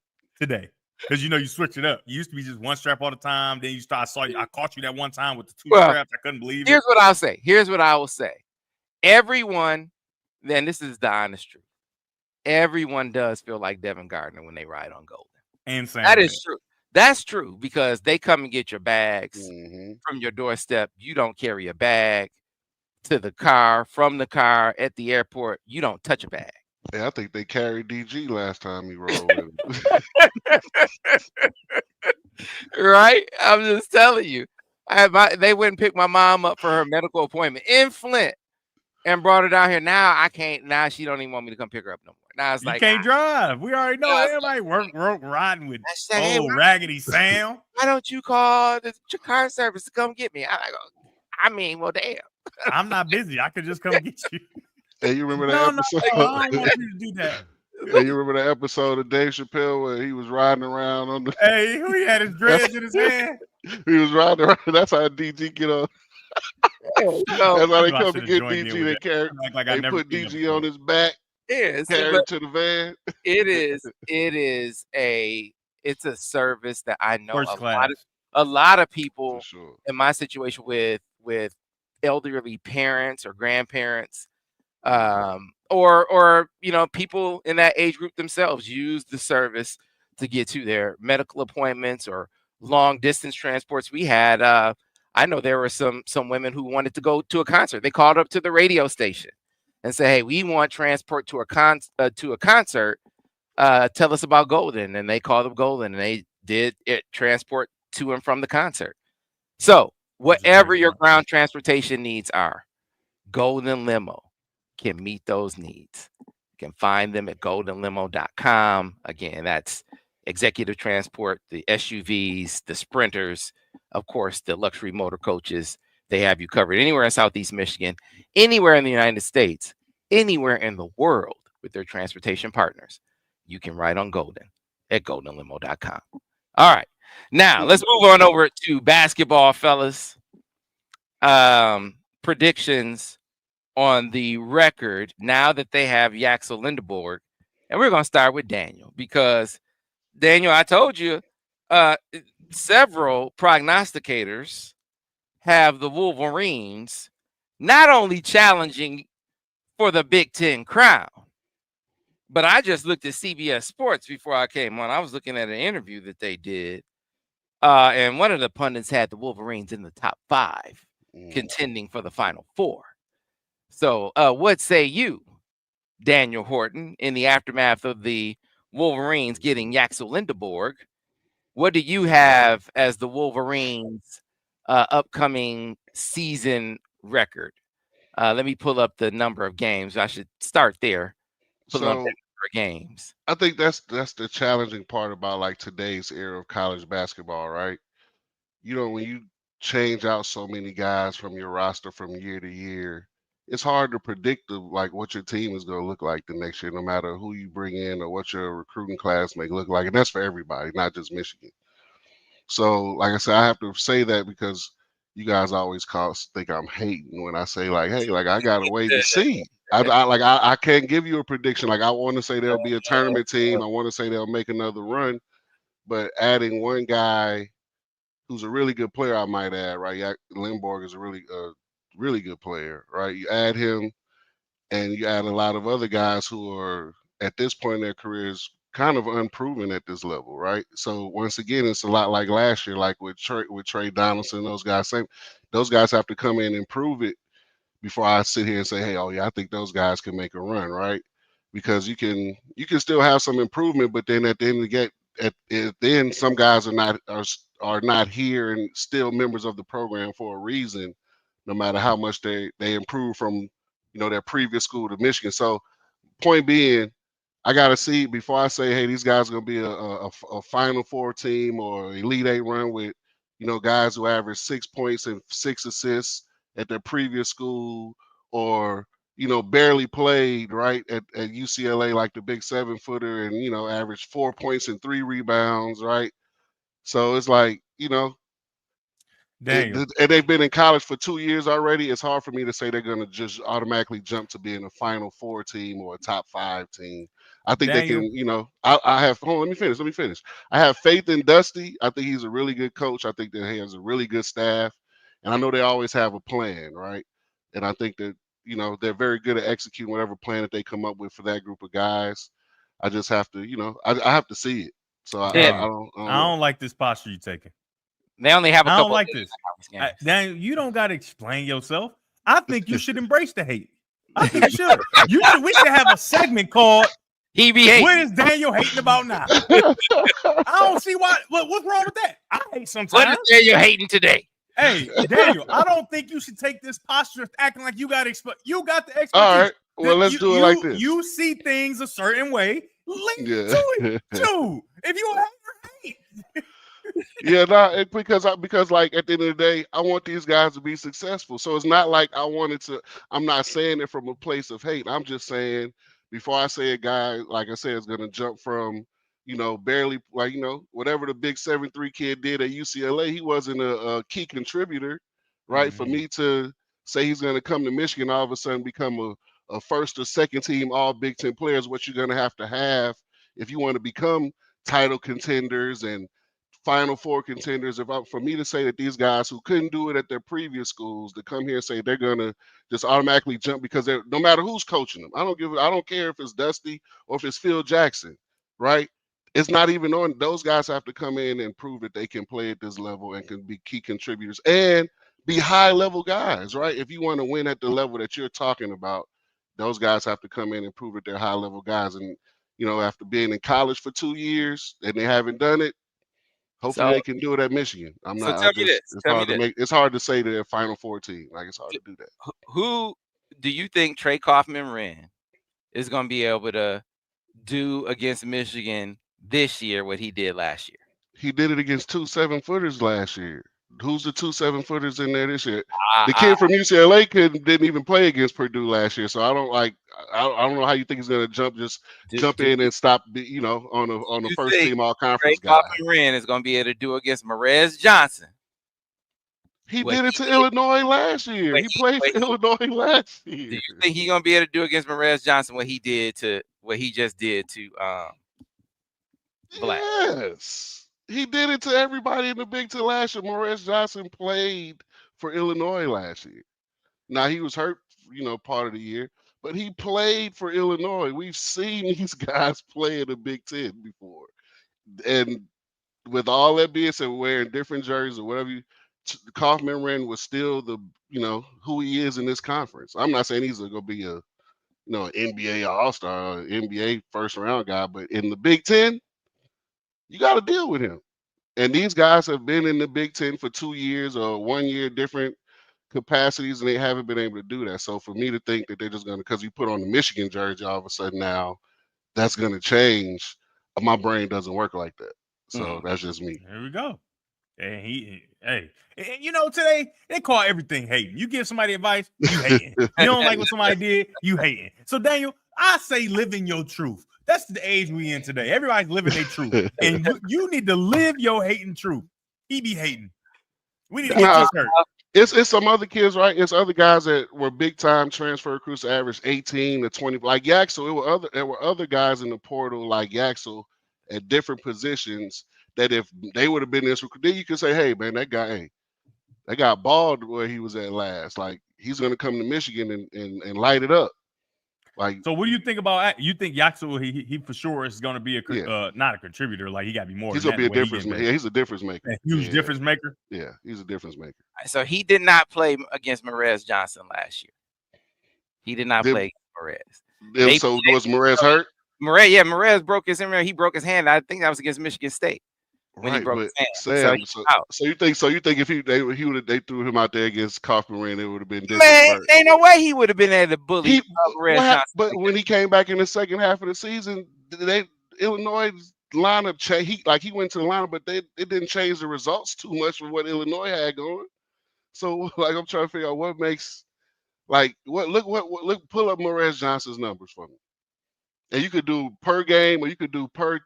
today? Because you switch it up. You used to be just 1 strap all the time. Then I caught you that one time with the 2 straps. I couldn't believe it. Here's what I'll say. Here's what I will say. Everyone, then this is the honest truth. Everyone does feel like Devin Gardner when they ride on Golden. And Sam, that is true. That's true because they come and get your bags from your doorstep. You don't carry a bag to the car, from the car at the airport. You don't touch a bag. Yeah, I think they carried DG last time he rolled with him. Right? I'm just telling you. They went and picked my mom up for her medical appointment in Flint and brought her down here. Now I can't. Now she don't even want me to come pick her up no more. Now it's you can't drive. We already know everybody work riding with Raggedy Sam. Why don't you call the car service to come get me? Well, damn. I'm not busy. I could just come get you. Hey, you remember that episode? I don't want you to do that. Hey, you remember the episode of Dave Chappelle where he was riding around on the? Hey, he had his dreads in his hand. He was riding around. That's how DG get on. That's how they come to get DG. They carry. They put DG on his back. Yes, carry to the van. It's a service that I know First a lot of people sure. in my situation with elderly parents or grandparents, or people in that age group themselves use the service to get to their medical appointments or long distance transports. We had I know there were some women who wanted to go to a concert. They called up to the radio station and said, "Hey, we want transport to a concert. Tell us about Golden." And they called up Golden and they did it transport to and from the concert. So whatever your ground transportation needs are, Golden Limo can meet those needs. You can find them at goldenlimo.com. Again, that's executive transport, the SUVs, the Sprinters, of course, the luxury motor coaches. They have you covered anywhere in Southeast Michigan, anywhere in the United States, anywhere in the world with their transportation partners. You can ride on Golden at goldenlimo.com. All right. Now, let's move on over to basketball, fellas. Predictions on the record now that they have Yaxel Lindeborg. And we're going to start with Daniel because, Daniel, I told you several prognosticators have the Wolverines not only challenging for the Big Ten crown, but I just looked at CBS Sports before I came on. I was looking at an interview that they did. And one of the pundits had the Wolverines in the top 5 contending for the Final Four. So what say you, Daniel Horton, in the aftermath of the Wolverines getting Yaxel Lindeborg? What do you have as the Wolverines' upcoming season record? Let me pull up the number of games. I should start there. Pull up the number of games. I think that's the challenging part about like today's era of college basketball, right? When you change out so many guys from your roster from year to year, it's hard to predict what your team is going to look like the next year, no matter who you bring in or what your recruiting class may look like. And that's for everybody, not just Michigan. So, like I said, I have to say that because you guys always think I'm hating when I say hey, I gotta wait and see. I can't give you a prediction. I want to say there'll be a tournament team. I want to say they'll make another run, but adding one guy who's a really good player, I might add, right? Lindborg is a really good player, right? You add him, and you add a lot of other guys who are at this point in their careers kind of unproven at this level, right? So once again, it's a lot like last year, like with Trey Donaldson, those guys have to come in and prove it before I sit here and say, hey, oh yeah, I think those guys can make a run, right? Because you can still have some improvement, but then at the end of the game, some guys are not here and still members of the program for a reason, no matter how much they improve from their previous school to Michigan. So point being, I got to see before I say, hey, these guys are going to be a Final Four team or Elite Eight run with, guys who average 6 points and 6 assists at their previous school, or, barely played right at UCLA like the big 7-footer and, averaged 4 points and 3 rebounds, right? So it's like, Daniel. And they've been in college for 2 years already. It's hard for me to say they're going to just automatically jump to being a Final Four team or a top 5 team. I think Daniel. they can, I have, hold on, let me finish. I have faith in Dusty. I think he's a really good coach. I think that he has a really good staff. And I know they always have a plan, right? And I think that, they're very good at executing whatever plan that they come up with for that group of guys. I just have to, I have to see it. So I don't like this posture you're taking. They only have a couple. I don't like this. Daniel, you don't got to explain yourself. I think you should embrace the hate. I think you should. We should have a segment called He Be Hating. What is Daniel hating about now? I don't see why. What's wrong with that? I hate sometimes. What is Daniel hating today? Hey, Daniel, I don't think you should take this posture of acting like you got the expertise. All right. Well, let's do it like this. You see things a certain way. Link to it too. If you hate. Yeah, because like at the end of the day, I want these guys to be successful. So it's not like I'm not saying it from a place of hate. I'm just saying before I say a guy, like I said, is going to jump from, barely, like, whatever the big 7'3" kid did at UCLA, he wasn't a key contributor, right? Mm-hmm. For me to say he's going to come to Michigan, all of a sudden become a first or second team all Big Ten players, what you're going to have if you want to become title contenders and Final Four contenders. For me to say that these guys who couldn't do it at their previous schools to come here and say they're gonna just automatically jump because no matter who's coaching them, I don't care if it's Dusty or if it's Phil Jackson, right? It's not even on. Those guys have to come in and prove that they can play at this level and can be key contributors and be high level guys, right? If you want to win at the level that you're talking about, those guys have to come in and prove that they're high level guys. And after being in college for 2 years and they haven't done it, hopefully they can do it at Michigan. It's hard to say they're a Final Four team. Like, it's hard to do that. Who do you think Trey Kaufman-Wren is going to be able to do against Michigan this year what he did last year? He did it against 2 7-footers last year. Who's the 2 7-footers in there this year? The kid from UCLA didn't even play against Purdue last year. So I don't know how you think he's going to jump in and stop, on the first team all conference guy. Kaufman-Wren is going to be able to do against Marez Johnson. He did it to Illinois last year. He played for Illinois last year. Do you think he's going to be able to do against Marez Johnson what he just did to Black? Yes. He did it to everybody in the Big Ten last year. Marez Johnson played for Illinois last year. Now, he was hurt, part of the year, but he played for Illinois. We've seen these guys play in the Big Ten before. And with all that being said, wearing different jerseys or whatever, Kaufman-Wren was still who he is in this conference. I'm not saying he's going to be an NBA All-Star, NBA first-round guy, but in the Big Ten, you got to deal with him. And these guys have been in the Big Ten for 2 years or 1 year, different capacities, and they haven't been able to do that. So for me to think that they're just going to, because you put on the Michigan jersey, all of a sudden now that's going to change, my brain doesn't work like that. So that's just me. There we go. And today they call everything hating. You give somebody advice, you hating. You don't like what somebody did, you hating. So Daniel, I say living your truth. That's the age we in today. Everybody's living their truth. And you need to live your hating truth. He be hating. We need to get this hurt. It's some other kids, right? It's other guys that were big time transfer recruits, average 18 to 20. Like Yaxel, there were other guys in the portal like Yaxel at different positions that if they would have been this recruit, then you could say, hey man, that guy balled where he was at last. Like, he's gonna come to Michigan and light it up. Like, so what do you think about? You think Yaxel he for sure is going to be not a contributor? Like, he got to be more. He's going to be a difference maker. Yeah, he's a difference maker. A huge difference maker. Yeah, he's a difference maker. So he did not play against Marez Johnson last year. He did not play against Marez. So was Marez hurt? Marez broke his hand. He broke his hand. I think that was against Michigan State. when he Right, broke but his hand. So Sam, he's so out. so you think if they threw him out there against Kaufman Rand, it would have been different, Man, right? ain't no way he would have been able to bully He Perez Johnson. but like when he came back in the second half of the season, Illinois lineup changed. He went to the lineup, but it didn't change the results too much from what Illinois had going. So like I'm trying to figure out what makes look pull up Perez Johnson's numbers for me. And you could do per game or you could do per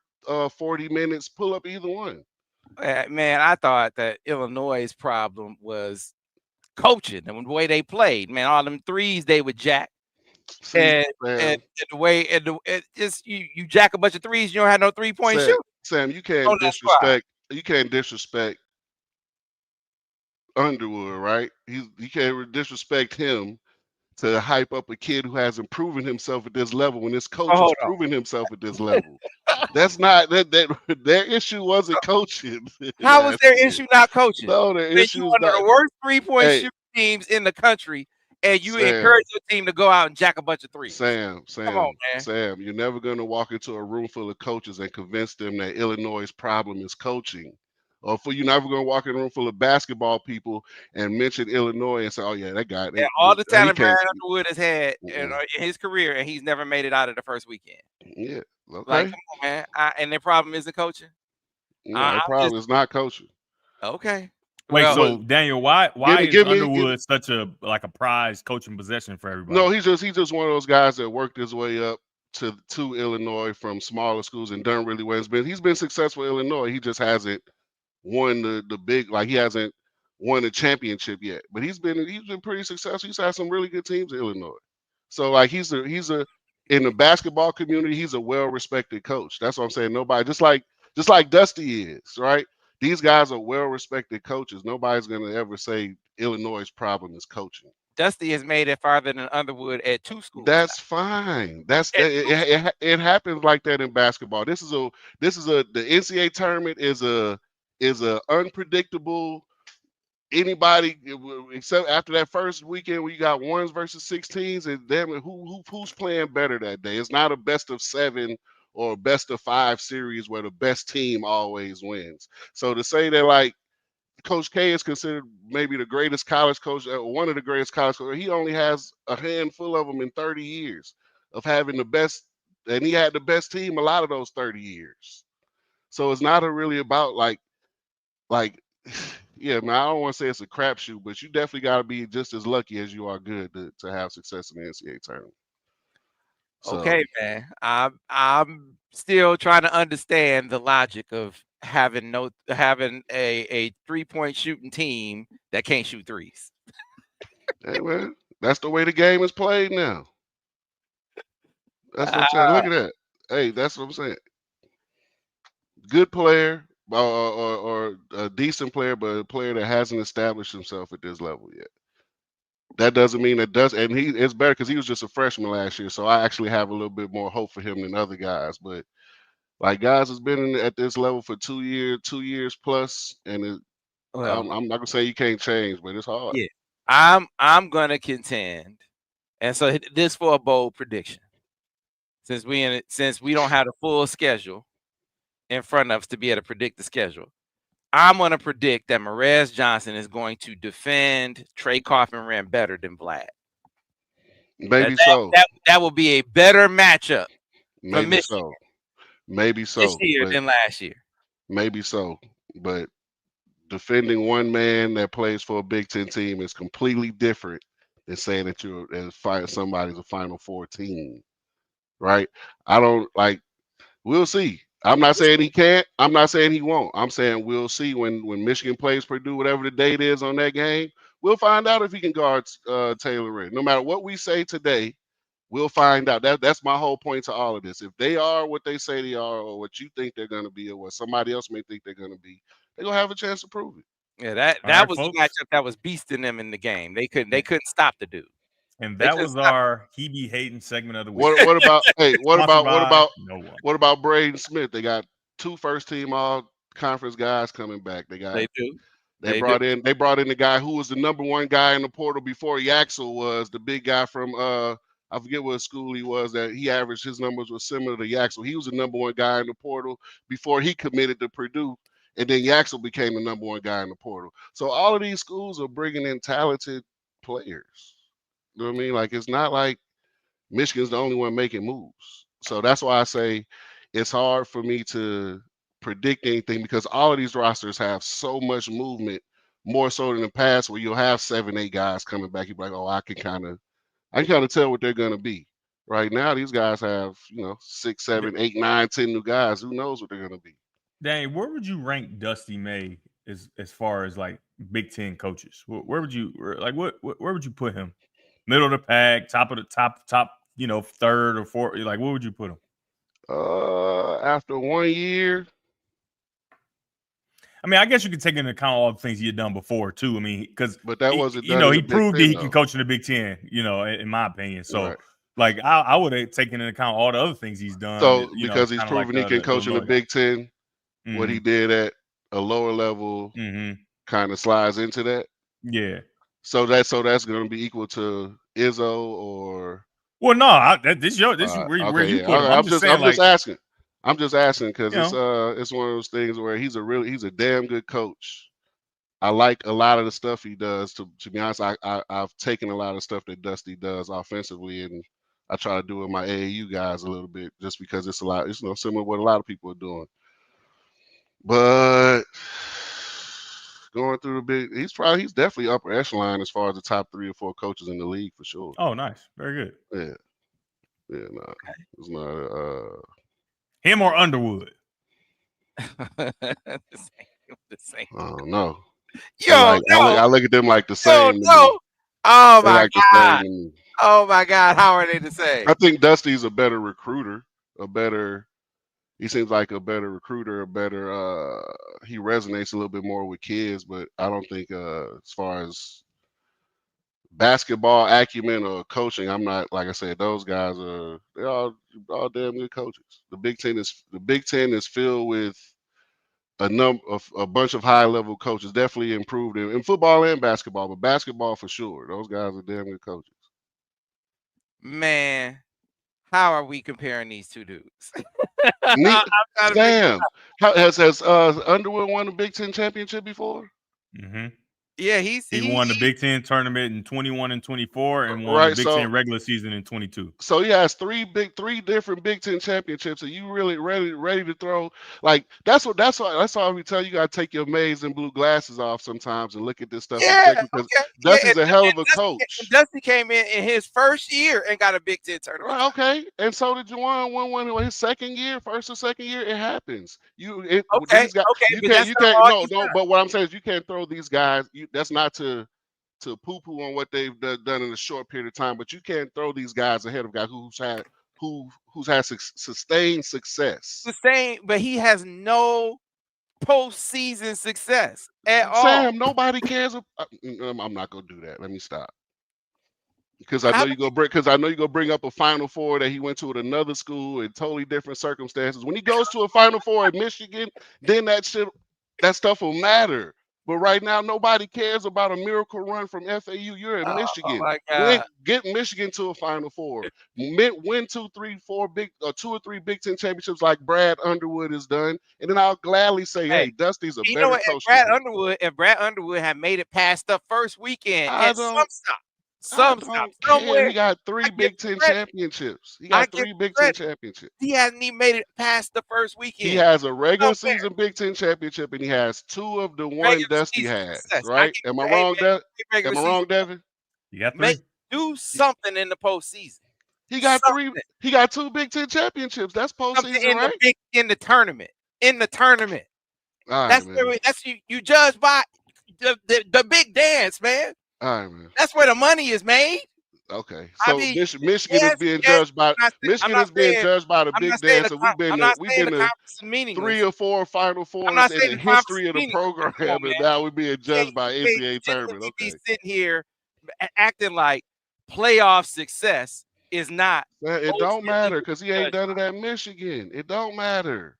40 minutes. Pull up either one. Man, I thought that Illinois' problem was coaching and the way they played. Man, all them threes they would jack. See, And the way it just you jack a bunch of threes, you don't have no 3-point shooting. Sam, you on can't disrespect Underwood, right? You can't disrespect him to hype up a kid who hasn't proven himself at this level when his coach is proving himself at this level. That's not that their issue wasn't coaching. How was their issue not coaching? No, their issue is one of not the worst 3-point shooting teams in the country, and you encourage your team to go out and jack a bunch of threes. Sam, come on, man. Sam, you're never gonna walk into a room full of coaches and convince them that Illinois' problem is coaching. Or you're never gonna walk in a room full of basketball people and mention Illinois and say, "Oh yeah, that guy." And all the talent Brad Underwood has had in his career, and he's never made it out of the first weekend. Yeah, okay. Like, come on, man. And their problem isn't coaching. No, their problem is not coaching. Okay. Wait, so Daniel, why is Underwood such a prized coaching possession for everybody? No, he's just one of those guys that worked his way up to Illinois from smaller schools and done really well. He's been successful in Illinois. He just hasn't won the big, he hasn't won a championship yet. But he's been pretty successful. He's had some really good teams in Illinois. So he's in the basketball community, he's a well-respected coach. That's what I'm saying. Nobody just like Dusty is, right? These guys are well-respected coaches. Nobody's gonna ever say Illinois' problem is coaching. Dusty has made it farther than Underwood at 2 schools. That's fine. It happens like that in basketball. The NCAA tournament is a unpredictable. Anybody except after that first weekend where you got 1s versus 16s, and damn it, who's playing better that day? It's not a best of 7 or best of 5 series where the best team always wins. So to say that Coach K is considered maybe the greatest college coach, one of the greatest college coaches, he only has a handful of them in 30 years of having the best, and he had the best team a lot of those 30 years. So it's not really about yeah, man, I don't want to say it's a crapshoot, but you definitely got to be just as lucky as you are good to have success in the NCAA tournament. So, okay, man. I'm still trying to understand the logic of having a 3-point shooting team that can't shoot threes. Hey, man, that's the way the game is played now. That's what I'm saying. Look at that. Hey, that's what I'm saying. Good player or a decent player, but a player that hasn't established himself at this level yet. That doesn't mean and it's better because he was just a freshman last year, so I actually have a little bit more hope for him than other guys. But guys has been at this level for 2 years plus, and I'm not gonna say you can't change, but it's hard. Yeah, I'm gonna contend, and so this for a bold prediction. Since we don't have the full schedule in front of us to be able to predict the schedule, I'm going to predict that Perez Johnson is going to defend Trey Kaufman better than Vlad. Maybe so. That will be a better matchup. Maybe so. Maybe so. This year than last year. Maybe so. But defending one man that plays for a Big Ten team is completely different than saying that somebody's a Final Four team. Right? We'll see. I'm not saying he can't. I'm not saying he won't. I'm saying we'll see when Michigan plays Purdue, whatever the date is on that game. We'll find out if he can guard Taylor Ray. No matter what we say today, we'll find out. That's my whole point to all of this. If they are what they say they are, or what you think they're going to be, or what somebody else may think they're going to be, they're going to have a chance to prove it. Yeah, that was the matchup that was beasting them in the game. They couldn't stop the dude. And that was our he be hating segment of the week. What about Braden Smith? They got 2 first-team all-conference guys coming back. They brought in the guy who was the number 1 guy in the portal before Yaxel was, the big guy from I forget what school he was, that he averaged, his numbers were similar to Yaxel. He was the number 1 guy in the portal before he committed to Purdue. And then Yaxel became the number 1 guy in the portal. So all of these schools are bringing in talented players. You know what I mean? Like, it's not like Michigan's the only one making moves. So that's why I say it's hard for me to predict anything, because all of these rosters have so much movement, more so than the past, where you'll have 7, 8 guys coming back. You're like, oh, I can kind of tell what they're going to be. Right now, these guys have, 6, 7, 8, 9, 10 new guys. Who knows what they're going to be? Dang, where would you rank Dusty May as far as like Big Ten coaches? Where would you where would you put him? Middle of the pack, top of the top, third or fourth? Like, where would you put him? After 1 year, I mean, I guess you could take into account all the things he had done before too. I mean, but that wasn't he done in the proved Big that he Ten, can though. coach in the Big Ten. In my opinion, so. Right. Like, I would have taken into account all the other things he's done. So because he's proven he can coach in the Illinois Big Ten, what he did at a lower level kind of slides into that. Yeah. So that's going to be equal to Izzo or. Well, no, this is where you put him. I'm just asking. I'm just asking because it's one of those things where he's a damn good coach. I like a lot of the stuff he does. To be honest, I've taken a lot of stuff that Dusty does offensively, and I try to do with my AAU guys a little bit, just because it's a lot. It's similar to what a lot of people are doing. But going through he's definitely upper echelon as far as the top 3 or 4 coaches in the league for sure. Oh, nice, very good. Yeah, no, okay. It's not him or Underwood. the same. I don't know. I look at them like the same. Oh my God! Oh my God! How are they the same? I think Dusty's a better recruiter. He seems like a better recruiter. He resonates a little bit more with kids. But I don't think, as far as basketball acumen or coaching, I'm not, like I said, those guys they're all damn good coaches. The Big Ten is filled with a bunch of high level coaches, definitely improved in football and basketball, but basketball for sure. Those guys are damn good coaches. Man, how are we comparing these two dudes? Damn. Has Underwood won the Big Ten championship before? Mm-hmm. Yeah, he won the Big Ten tournament in 21 and 24, and won the Big Ten regular season in 22. So he has three different Big Ten championships. Are you really ready to throw? Like that's why we tell you gotta take your maize and blue glasses off sometimes and look at this stuff. Yeah, because Dusty's a hell of a coach. Dusty came in his first year and got a Big Ten tournament. Right, okay, and so did Juwan. Won his second year, first or second year. It happens. You can't. No. But what I'm saying is you can't throw these guys. That's not to poo-poo on what they've done in a short period of time, but you can't throw these guys ahead of guys who's had sustained success. But he has no postseason success at all. Sam, nobody cares. I'm not gonna do that. Let me stop. Because I know you're gonna bring up a Final Four that he went to at another school in totally different circumstances. When he goes to a Final Four at Michigan, then that stuff will matter. But right now, nobody cares about a miracle run from FAU. You're in Michigan. Get Michigan to a Final Four. Win 2 or 3 Big Ten championships like Brad Underwood has done, and then I'll gladly say, hey, Dusty's a better coach. If Brad Underwood had made it past the first weekend, somewhere he got 3 Big Ten championships. He hasn't even made it past the first weekend. He has a regular season Big Ten championship, and he has 2 of the one Dusty has. Right? Am I wrong, Devin? You got 3. Do something in the postseason. He got 3. He got 2 Big Ten championships. That's postseason, right? In the tournament. All right, that's you judge by the big dance, man. All right, man. That's where the money is made. Okay, so Michigan is being judged by the big dance. And we've been to 3 or 4 Final Fours in the history of the program, and now we're being judged by NCAA tournament. Okay, sitting here acting like playoff success is not. It don't matter because he ain't done it at Michigan. It don't matter.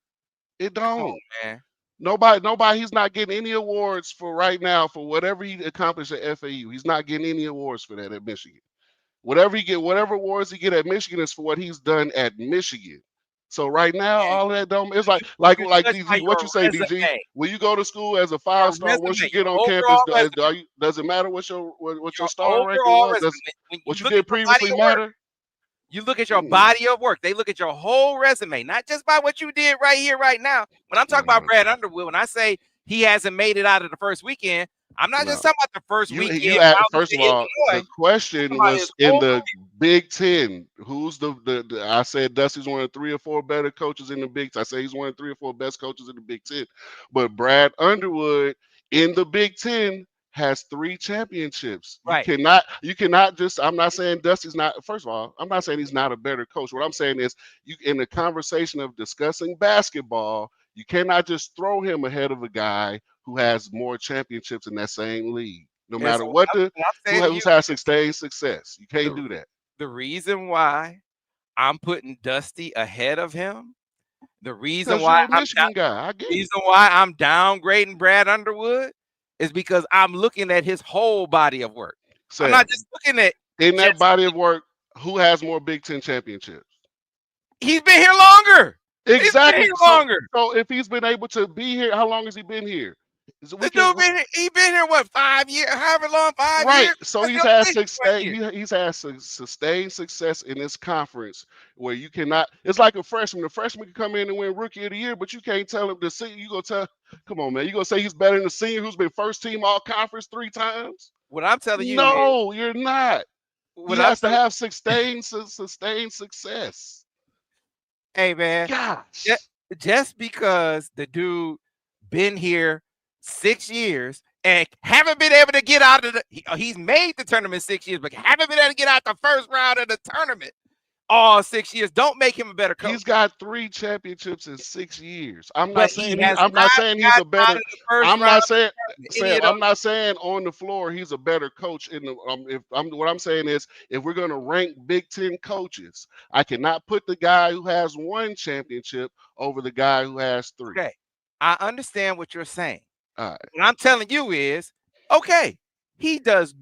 It don't. Man. Nobody. He's not getting any awards for right now for whatever he accomplished at FAU. He's not getting any awards for that at Michigan. Whatever awards he get at Michigan is for what he's done at Michigan. So right now, all that don't. It's like Judge by DG. What your you say, DG? resume. When you go to school as a Your 5-star, once you resume, get your on campus, overall resume. does it matter what your Your star ranking overall was? resume. Does When what you you look did at your body previously of work, matter? you look at your body of work. They look at your whole resume, not just by what you did right here, right now. When I'm talking about Brad Underwood, when I say he hasn't made it out of the first weekend, I'm not just talking about the first weekend. You while first he's of in all, the Illinois. question About his was in whole the Big Ten. Who's the I said Dusty's one of 3 or 4 better coaches in the Big Ten. I say he's one of 3 or 4 best coaches in the Big Ten. But Brad Underwood in the Big Ten has 3 championships. Right. You cannot just, I'm not saying Dusty's not, first of all, I'm not saying he's not a better coach. What I'm saying is you in the conversation of discussing basketball, you cannot just throw him ahead of a guy who has more championships in that same league. No And matter so what who's has sustained success. You can't do that. The reason why I'm putting Dusty ahead of him, the reason why you're a Michigan guy. I get it. reason why I'm downgrading Brad Underwood is because I'm looking at his whole body of work. Sam, I'm not just looking at in that body of work, who has more Big Ten championships? He's been here longer. Exactly. He's been here longer. So if he's been able to be here, how long has he been here? He's been here what, 5 years? However long, 5 years. Right. So he's had sustained success in this conference where you cannot. It's like a freshman. The freshman can come in and win Rookie of the Year, but you can't tell him the senior. You gonna tell? Come on, man. You gonna say he's better than the senior who's been first team all conference 3 times? What I'm telling you, no, you're not. He has to have sustained success. Hey, man. Gosh. Just because the dude been here 6 years and haven't been able to get out of he's made the tournament 6 years, but haven't been able to get out the first round of the tournament all 6 years, don't make him a better coach. He's got 3 championships in 6 years. I'm But not saying he's a better. I'm not saying on the floor he's a better coach. What I'm saying is if we're going to rank Big Ten coaches, I cannot put the guy who has 1 championship over the guy who has 3. Okay, I understand what you're saying. All right. What I'm telling you is, okay, he does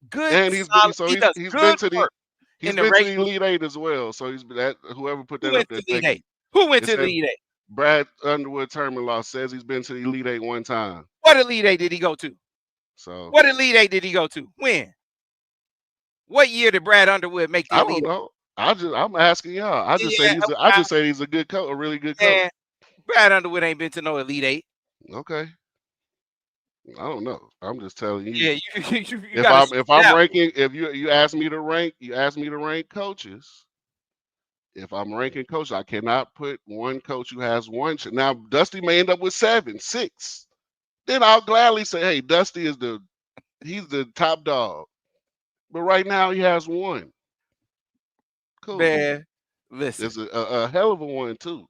good, and he's been to the Elite 8 as well. So he's that whoever put that up there. Who went to the Elite 8? Brad Underwood tournament loss says he's been to the Elite 8 1 time. What Elite 8 did he go to? So what Elite 8 did he go to? When? What year did Brad Underwood make the Elite 8? I don't know. I'm asking y'all. I just say he's a good coach, a really good coach. Brad Underwood ain't been to no Elite 8. Okay. I don't know. I'm just telling you. Yeah, if you ask me to rank coaches. If I'm ranking coaches, I cannot put one coach who has 1. Now Dusty may end up with 7, 6. Then I'll gladly say, hey, Dusty he's the top dog. But right now he has 1. Cool. Man, listen, it's a hell of a 1 too.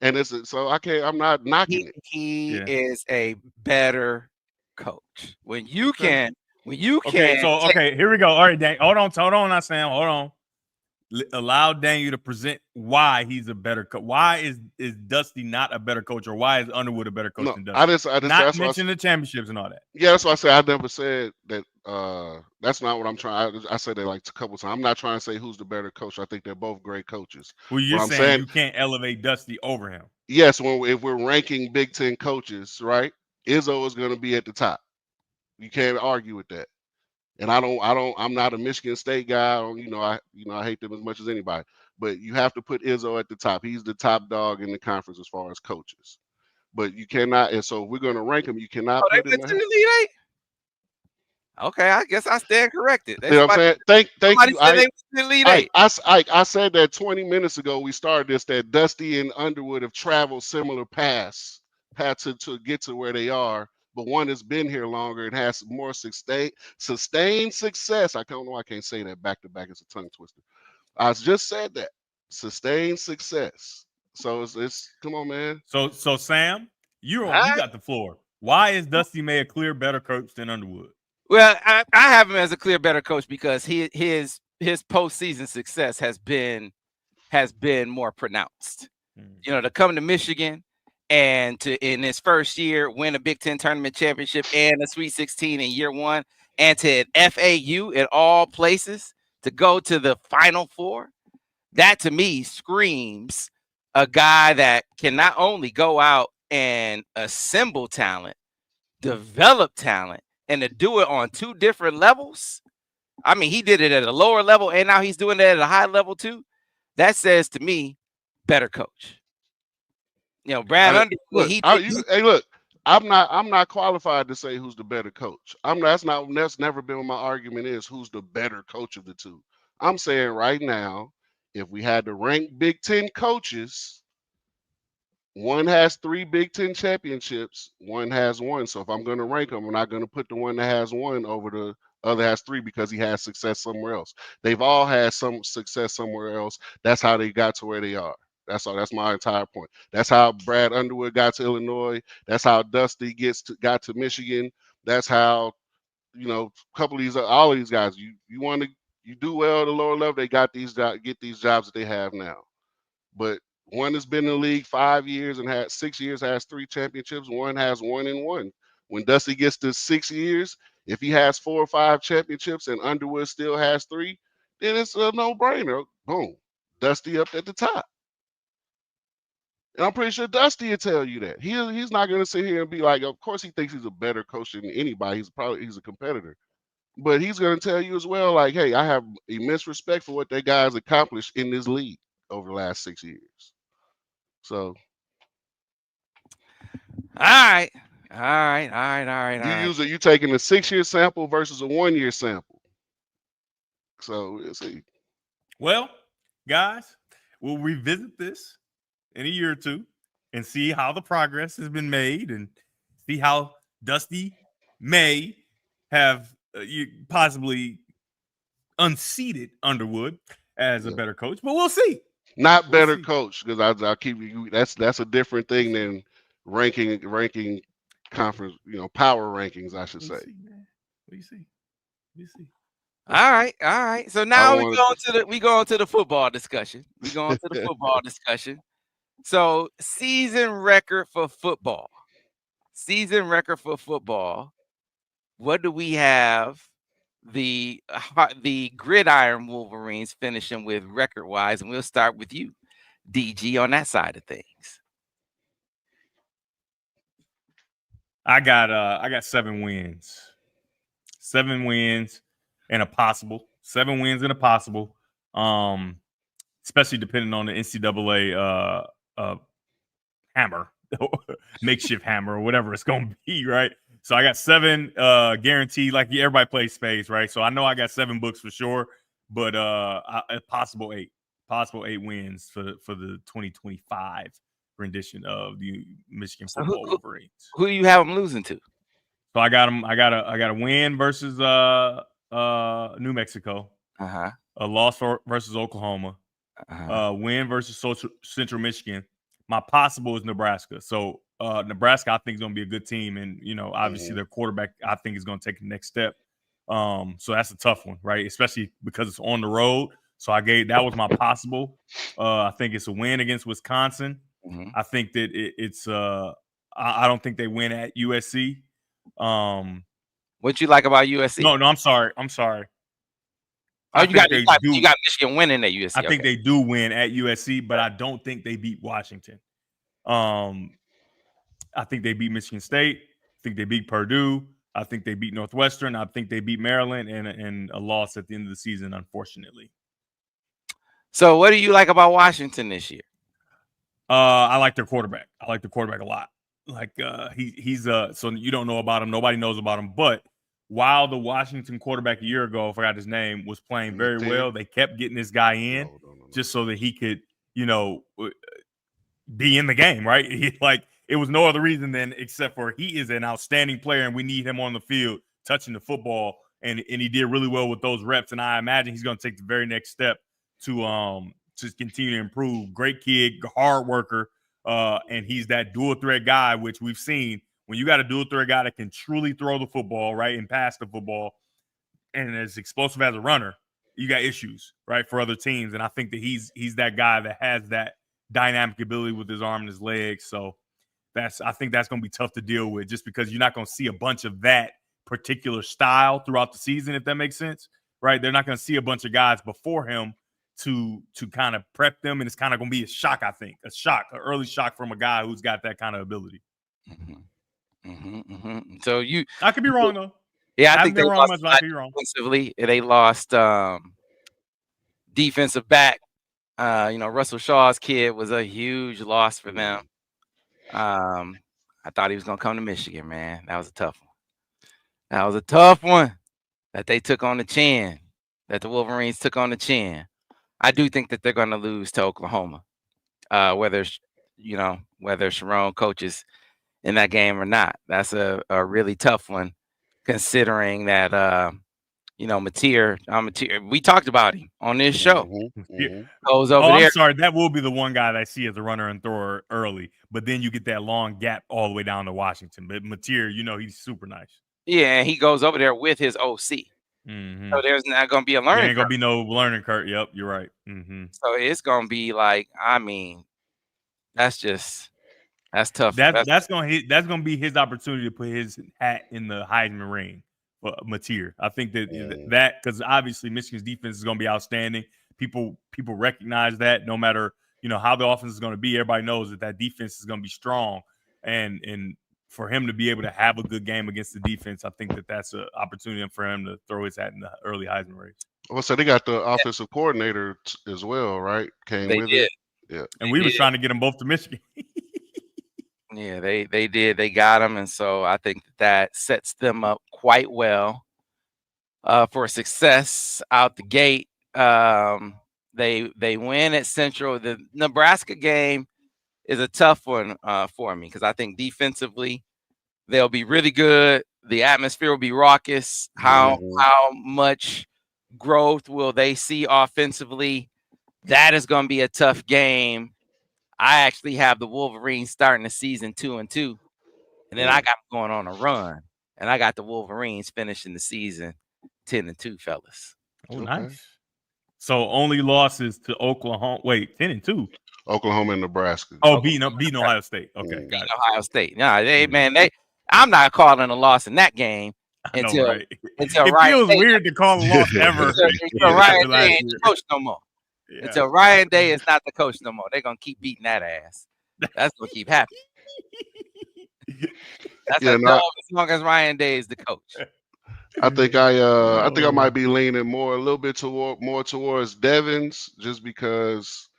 And I'm not knocking it. He is a better coach. When you can. Okay, here we go. All right, Dan, hold on, Sam. Hold on. Allow Daniel to present why he's a better coach. Why is Dusty not a better coach, or why is Underwood a better coach than Dusty? I not mention the championships and all that. Yeah, that's what I said. I never said that. That's not what I'm trying. I said that like a couple times. I'm not trying to say who's the better coach. I think they're both great coaches. Well, you're saying you can't elevate Dusty over him. Yes, if we're ranking Big Ten coaches, right? Izzo is going to be at the top. You can't argue with that. And I'm not a Michigan State guy. I hate them as much as anybody. But you have to put Izzo at the top. He's the top dog in the conference as far as coaches. But you cannot. And so if we're going to rank him, you cannot put him. Okay, I guess I stand corrected. You know what I'm saying? Thank you. I said that 20 minutes ago. We started this. That Dusty and Underwood have traveled similar paths, had to get to where they are. But one has been here longer and has more sustained success. I don't know. I can't say that back to back. It's a tongue twister. I just said that sustained success. So it's come on, man. So Sam, you got the floor. Why is Dusty May a clear better coach than Underwood? Well, I have him as a clear better coach because his postseason success has been more pronounced. To come to Michigan and to in his first year win a Big Ten tournament championship and a Sweet 16 in year 1, and to FAU at all places to go to the Final Four. That to me screams a guy that can not only go out and assemble talent, develop talent, and to do it on two different levels. I mean, he did it at a lower level, and now he's doing it at a high level too. That says to me, better coach. You know, Brad Underwood. Look, I'm not qualified to say who's the better coach. That's never been what my argument is. Who's the better coach of the two? I'm saying right now, if we had to rank Big Ten coaches, one has 3 Big Ten championships, one has 1. So if I'm going to rank them, I'm not going to put the one that has 1 over the other has 3 because he has success somewhere else. They've all had some success somewhere else. That's how they got to where they are. That's all. That's my entire point. That's how Brad Underwood got to Illinois. That's how Dusty got to Michigan. That's how, a couple of all of these guys. You do well at the lower level. They get these jobs that they have now. But one has been in the league 5 years and had 6 years, has 3 championships. One has 1 and 1. When Dusty gets to 6 years, if he has 4 or 5 championships and Underwood still has 3, then it's a no-brainer. Boom, Dusty up at the top. And I'm pretty sure Dusty will tell you that. He's not going to sit here and be like, of course he thinks he's a better coach than anybody. He's a competitor. But he's going to tell you as well, like, hey, I have immense respect for what that guy's accomplished in this league over the last 6 years. So. All right. You taking a 6-year sample versus a 1-year sample. So we'll see. Well, guys, we'll revisit this in a year or two and see how the progress has been made and see how Dusty may have possibly unseated Underwood as a better coach, but we'll see. Not better coach, because I'll keep you. That's a different thing than ranking conference, power rankings, I should say. We see. All right. So now we go on to the football discussion. So season record for football. What do we have? The Gridiron Wolverines finishing with record-wise, and we'll start with you, DG, on that side of things. I got 7 wins. 7 wins and a possible. 7 wins and a possible. Especially depending on the NCAA hammer, makeshift hammer, or whatever it's gonna be, right? So I got 7 guaranteed. Like everybody plays space, right? So I know I got 7 books for sure, but a possible 8 wins for the 2025 rendition of the Michigan football Wolverines. Who do you have them losing to? So I got them. I got a win versus New Mexico. A loss versus Oklahoma. Win versus Central Michigan. My possible is Nebraska. So Nebraska, I think, is going to be a good team, and obviously their quarterback, I think, is going to take the next step. So that's a tough one, right? Especially because it's on the road. So that was my possible. I think it's a win against Wisconsin. I think that it's I don't think they win at USC. What you like about USC? No, I'm sorry. Oh, you got Michigan winning at USC. I think they do win at USC, but I don't think they beat Washington. I think they beat Michigan State. I think they beat Purdue. I think they beat Northwestern. I think they beat Maryland, and a loss at the end of the season, unfortunately. So what do you like about Washington this year? I like their quarterback. I like the quarterback a lot. Like he's so you don't know about him. Nobody knows about him. But while the Washington quarterback a year ago, I forgot his name, was playing very well, they kept getting this guy in just so that he could, be in the game, right? It was no other reason than except for he is an outstanding player and we need him on the field touching the football. And he did really well with those reps. And I imagine he's going to take the very next step to continue to improve. Great kid, hard worker. And he's that dual threat guy, which we've seen. When you got a dual threat guy that can truly throw the football, right, and pass the football, and as explosive as a runner, you got issues, right, for other teams. And I think that he's that guy that has that dynamic ability with his arm and his legs. So I think that's going to be tough to deal with, just because you're not going to see a bunch of that particular style throughout the season, if that makes sense, right? They're not going to see a bunch of guys before him to kind of prep them, and it's kind of going to be a shock. I think an early shock from a guy who's got that kind of ability. So I could be wrong though. Yeah, I think they wrong lost much, I could be wrong. defensively. They lost defensive back. Russell Shaw's kid was a huge loss for them. I thought he was gonna come to Michigan, man. That was a tough one. That they took on the chin. That the Wolverines took on the chin. I do think that they're gonna lose to Oklahoma. Whether Sharon coaches in that game or not. That's a really tough one, considering that Mateer, we talked about him on this show. Goes over there. I'm sorry, that will be the one guy that I see as a runner and thrower early, but then you get that long gap all the way down to Washington. But Mateer, he's super nice. Yeah, and he goes over there with his OC. So there's not going to be a learning curve. Ain't going to be no learning curve. Yep, you're right. So it's going to be like, that's tough. That's going to be his opportunity to put his hat in the Heisman ring for Mateer. I think that because obviously Michigan's defense is going to be outstanding. People recognize that no matter how the offense is going to be. Everybody knows that defense is going to be strong, and for him to be able to have a good game against the defense, I think that's an opportunity for him to throw his hat in the early Heisman race. Well, so they got the offensive coordinator as well, right? They did. Yeah, and we was trying to get them both to Michigan. Yeah, they did. They got him, and so I think that sets them up quite well for success out the gate. They win at Central. The Nebraska game is a tough one for me because I think defensively they'll be really good. The atmosphere will be raucous. How much growth will they see offensively? That is going to be a tough game. I actually have the Wolverines starting the season 2-2, and then I got them going on a run, and I got the Wolverines finishing the season 10-2, fellas. Oh, nice. So only losses to Oklahoma. Wait, 10-2. Oklahoma and Nebraska. Oh, beating Ohio State. Okay, got it. Ohio State. No, I'm not calling a loss in that game until it Ryan feels weird to call a loss ever. Until Ryan Day ain't the coach no more. Yeah. Until Ryan Day is not the coach no more. They're gonna keep beating that ass. That's gonna keep happening. That's as long as Ryan Day is the coach. I think I might be leaning a little bit towards Devin's, just because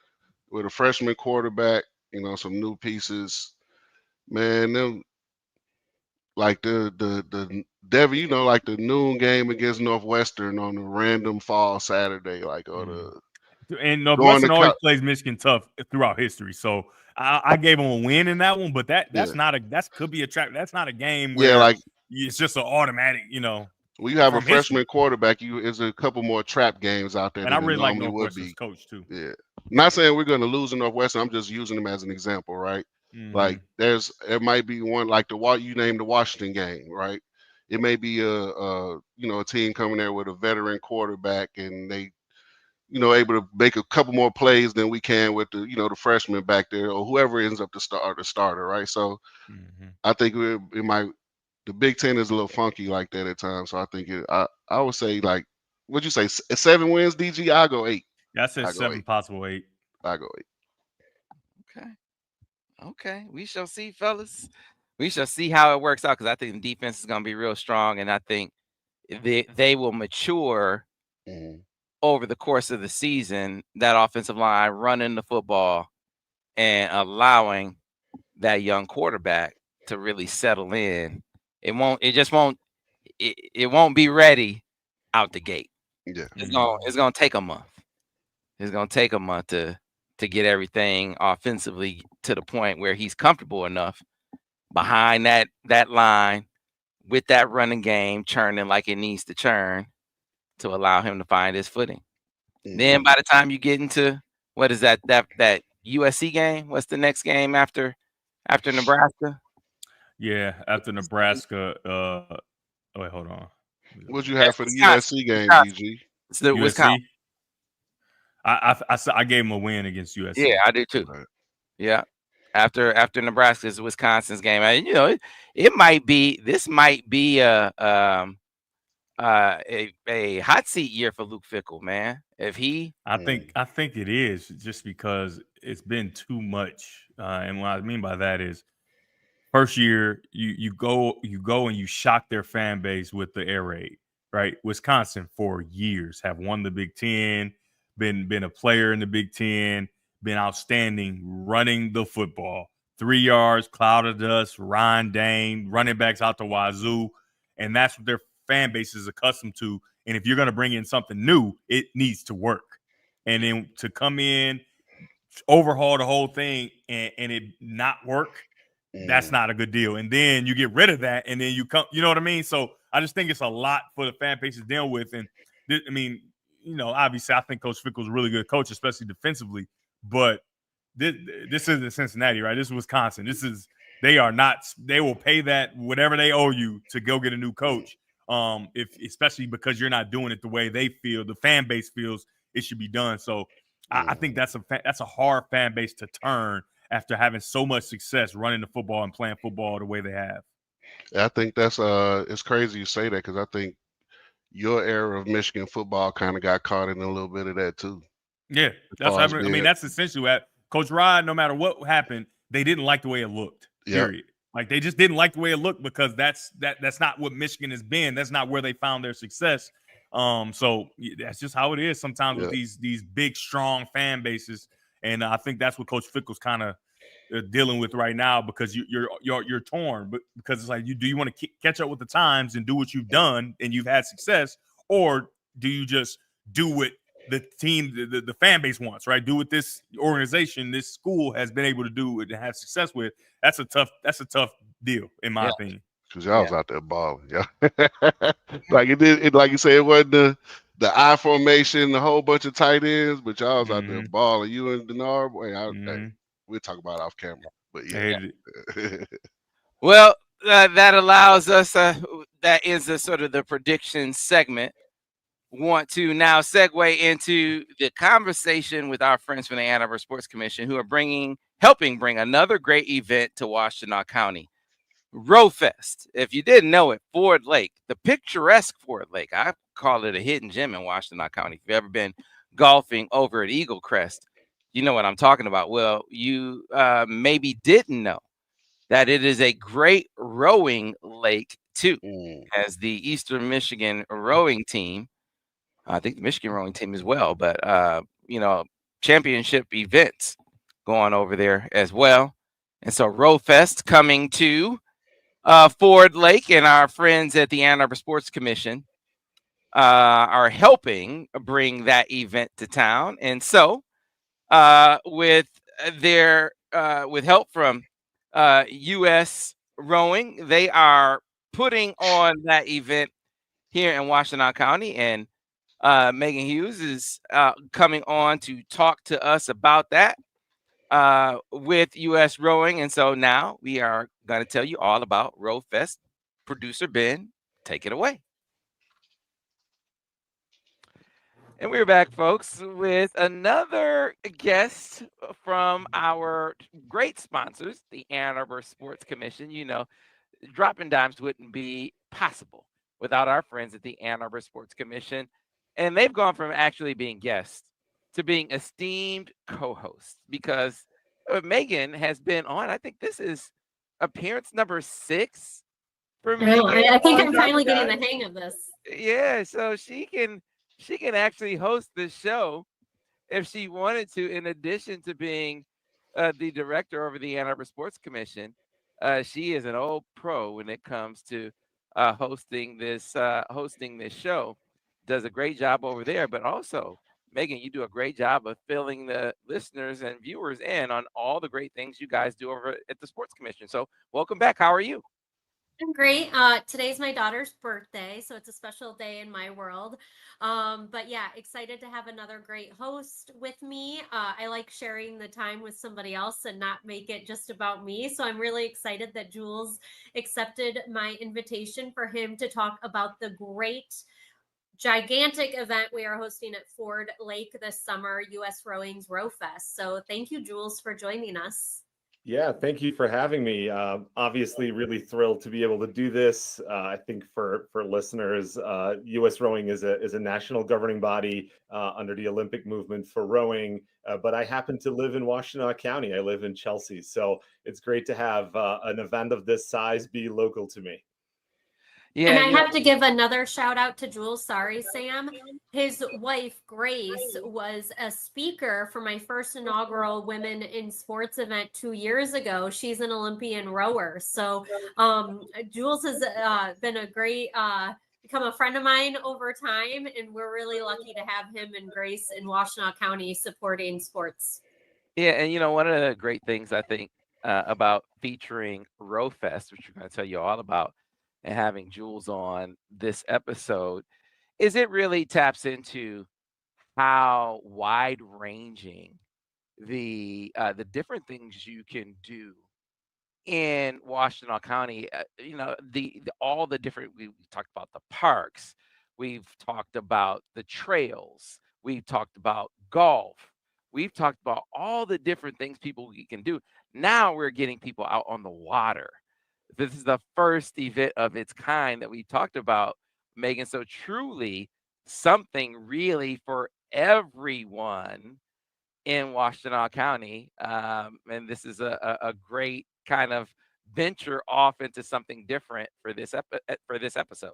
with a freshman quarterback, some new pieces, man. Them like the Devin, like the noon game against Northwestern on a random fall Saturday, and Northwestern always plays Michigan tough throughout history, so I gave them a win in that one. But that could be a trap. That's not a game where it's just an automatic, When you have a freshman quarterback, there's a couple more trap games out there. And I really like Northwestern's coach too. Yeah, not saying we're going to lose in Northwestern. I'm just using them as an example, right? Like there might be one like you named the Washington game, right? It may be a team coming there with a veteran quarterback, and they able to make a couple more plays than we can with the freshman back there, or whoever ends up the starter, right? So I think it might. The Big Ten is a little funky like that at times, so I think I would say, like, what'd you say, 7 wins, DG? I'll go 8. I said 7, 8. Possible 8. I'll go 8. Okay. We shall see, fellas. We shall see how it works out, because I think the defense is going to be real strong, and I think they will mature over the course of the season, that offensive line running the football and allowing that young quarterback to really settle in. It won't be ready out the gate. Yeah. It's gonna take a month. It's gonna take a month to get everything offensively to the point where he's comfortable enough behind that line with that running game churning like it needs to churn to allow him to find his footing. Then by the time you get into what is that USC game? What's the next game after Nebraska? Yeah, after Nebraska. Wait, hold on. What'd you have for the USC game, DG? It's the Wisconsin. I gave him a win against USC. Yeah, I do too. Right. Yeah. After Nebraska's Wisconsin's game, it might be a a hot seat year for Luke Fickell, man. If he, I think it is just because it's been too much, and what I mean by that is first year you go and you shock their fan base with the air raid, right? Wisconsin for years have won the Big Ten, been a player in the Big Ten, been outstanding running the football. 3 yards, cloud of dust, Ryan Dane, running backs out the wazoo, and that's what their fan base is accustomed to. And if you're going to bring in something new, it needs to work. And then to come in, overhaul the whole thing, and it not work, that's not a good deal. And then you get rid of that, and then you come, you know what I mean? So I just think it's a lot for the fan base to deal with. And I mean, obviously, I think Coach Fickell's a really good coach, especially defensively. But this isn't Cincinnati, right? This is Wisconsin. They will pay that whatever they owe you to go get a new coach. Especially because you're not doing it the way they feel, the fan base feels it should be done. So I think that's a hard fan base to turn after having so much success running the football and playing football the way they have. I think that's it's crazy you say that because I think your era of Michigan football kind of got caught in a little bit of that too. Yeah, that's that's essentially what Coach Rod. No matter what happened, they didn't like the way it looked. Period. Like they just didn't like the way it looked because that's not what Michigan has been. That's not where they found their success. So that's just how it is sometimes with these big, strong fan bases. And I think that's what Coach Fickell's kind of dealing with right now because you're torn, but because it's like do you want to catch up with the times and do what you've done and you've had success, or do you just do what the team, the fan base wants, right? Do what this organization, this school has been able to do and have success with. That's a tough deal, in my opinion. Because y'all was out there balling, like it did. Like you said, it wasn't the I formation, the whole bunch of tight ends, but y'all was out there balling. You and Denard, we'll talk about it off camera. But well, that allows us. That is a sort of the prediction segment. Want to now segue into the conversation with our friends from the Ann Arbor Sports Commission who are helping bring another great event to Washtenaw County. RowFest. If you didn't know it, Ford Lake, the picturesque Ford Lake. I call it a hidden gem in Washtenaw County. If you've ever been golfing over at Eagle Crest, you know what I'm talking about. Well, you maybe didn't know that it is a great rowing lake too, as the Eastern Michigan rowing team. I think the Michigan rowing team as well, but championship events going over there as well. And so RowFest coming to Ford Lake, and our friends at the Ann Arbor Sports Commission are helping bring that event to town. And so with help from U.S. Rowing, they are putting on that event here in Washtenaw County, and Megan Hughes is coming on to talk to us about that with U.S. Rowing. And so now we are going to tell you all about RowFest. Producer Ben, take it away. And we're back, folks, with another guest from our great sponsors, the Ann Arbor Sports Commission. Droppin Dimes wouldn't be possible without our friends at the Ann Arbor Sports Commission. And they've gone from actually being guests to being esteemed co-hosts because Megan has been on. I think this is appearance number 6 for me. I think I'm finally getting the hang of this. Yeah, so she can actually host the show if she wanted to. In addition to being the director over the Ann Arbor Sports Commission, she is an old pro when it comes to hosting this show. Does a great job over there, but also, Megan, you do a great job of filling the listeners and viewers in on all the great things you guys do over at the Sports Commission. So welcome back. How are you? I'm great. Today's my daughter's birthday, so it's a special day in my world. But yeah, excited to have another great host with me. I like sharing the time with somebody else and not make it just about me. So I'm really excited that Jules accepted my invitation for him to talk about the great gigantic event we are hosting at Ford Lake this summer, U.S. Rowing's RowFest. So thank you, Jules, for joining us. Yeah, thank you for having me. Obviously, really thrilled to be able to do this. I think for listeners, U.S. Rowing is a national governing body under the Olympic movement for rowing. But I happen to live in Washtenaw County. I live in Chelsea, so it's great to have an event of this size be local to me. Yeah, And I have to give another shout out to Jules. Sorry, Sam. His wife, Grace, was a speaker for my first inaugural Women in Sports event 2 years ago. She's an Olympian rower. So Jules has been a great, become a friend of mine over time. And we're really lucky to have him and Grace in Washtenaw County supporting sports. Yeah, and one of the great things I think about featuring RowFest, which we're going to tell you all about, and having Jules on this episode, is it really taps into how wide-ranging the different things you can do in Washtenaw County. All the different. We talked about the parks, we've talked about the trails, we've talked about golf, we've talked about all the different things people can do. Now we're getting people out on the water. This is the first event of its kind that we talked about, Megan. So truly something really for everyone in Washtenaw County. And this is a great kind of venture off into something different for this episode.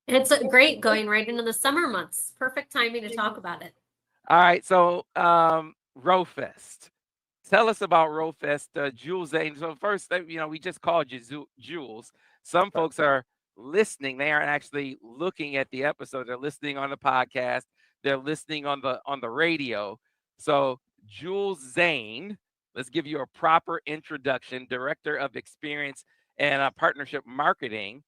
It's great going right into the summer months. Perfect timing to talk about it. All right, so RowFest. Tell us about RowFest, Jules. So first, we just called you Jules. Some folks are listening; they aren't actually looking at the episode. They're listening on the podcast. They're listening on the radio. So Jules Zane, let's give you a proper introduction. Director of Experience and Partnership Marketing.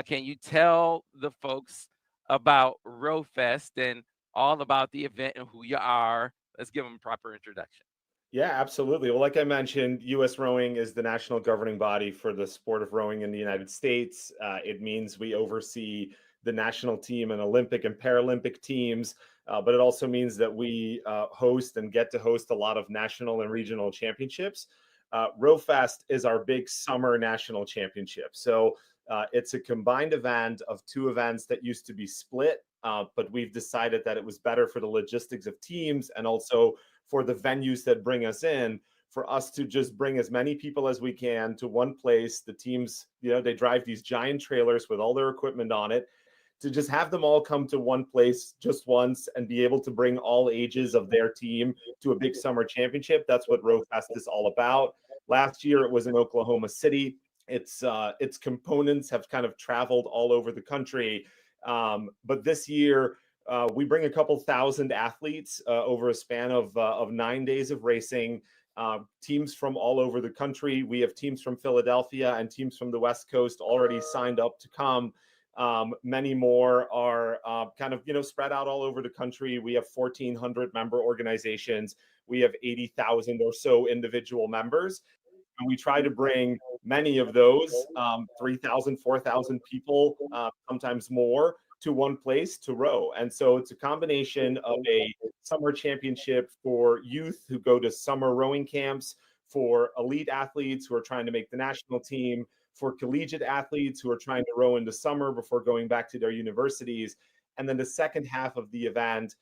Can you tell the folks about RowFest and all about the event and who you are? Let's give them a proper introduction. Yeah, absolutely. Well, like I mentioned, U.S. Rowing is the national governing body for the sport of rowing in the United States. It means we oversee the national team and Olympic and Paralympic teams, but it also means that we host and get to host a lot of national and regional championships. RowFest is our big summer national championship. So it's a combined event of two events that used to be split, but we've decided that it was better for the logistics of teams and also for the venues that bring us in, for us to just bring as many people as we can to one place. The teams, they drive these giant trailers with all their equipment on it, to just have them all come to one place just once and be able to bring all ages of their team to a big summer championship. That's what RowFest is all about. Last year, it was in Oklahoma City. Its components have kind of traveled all over the country. But this year, we bring a couple thousand athletes over a span of 9 days of racing, teams from all over the country. We have teams from Philadelphia and teams from the West Coast already signed up to come. Many more are kind of, spread out all over the country. We have 1,400 member organizations. We have 80,000 or so individual members. And we try to bring many of those, 3,000, 4,000 people, sometimes more, to one place to row. And so it's a combination of a summer championship for youth who go to summer rowing camps, for elite athletes who are trying to make the national team, for collegiate athletes who are trying to row in the summer before going back to their universities. And then the second half of the event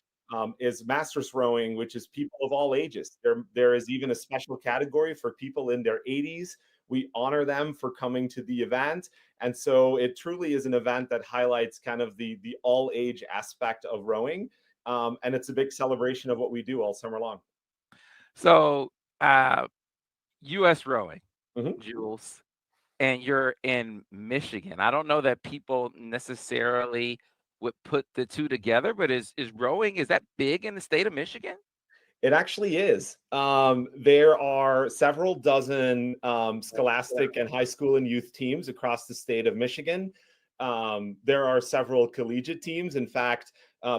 is masters rowing, which is people of all ages. There is even a special category for people in their 80s. We honor them for coming to the event. And so it truly is an event that highlights kind of the all age aspect of rowing. And it's a big celebration of what we do all summer long. So U.S. Rowing, Jules, and you're in Michigan. I don't know that people necessarily would put the two together, but is rowing, is that big in the state of Michigan? It actually is. There are several dozen scholastic and high school and youth teams across the state of Michigan. There are several collegiate teams. In fact,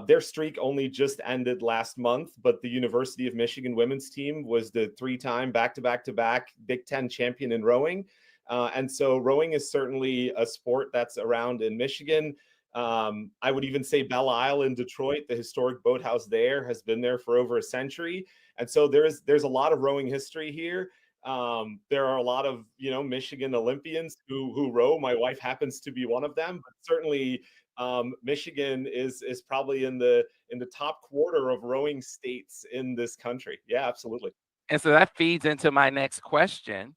their streak only just ended last month, but the University of Michigan women's team was the 3-time back-to-back Big Ten champion in rowing. And so rowing is certainly a sport that's around in Michigan. I would even say Belle Isle in Detroit, the historic boathouse there, has been there for over a century. And so there's a lot of rowing history here. There are a lot of, Michigan Olympians who row. My wife happens to be one of them, but certainly Michigan is probably in the top quarter of rowing states in this country. Yeah, absolutely. And so that feeds into my next question,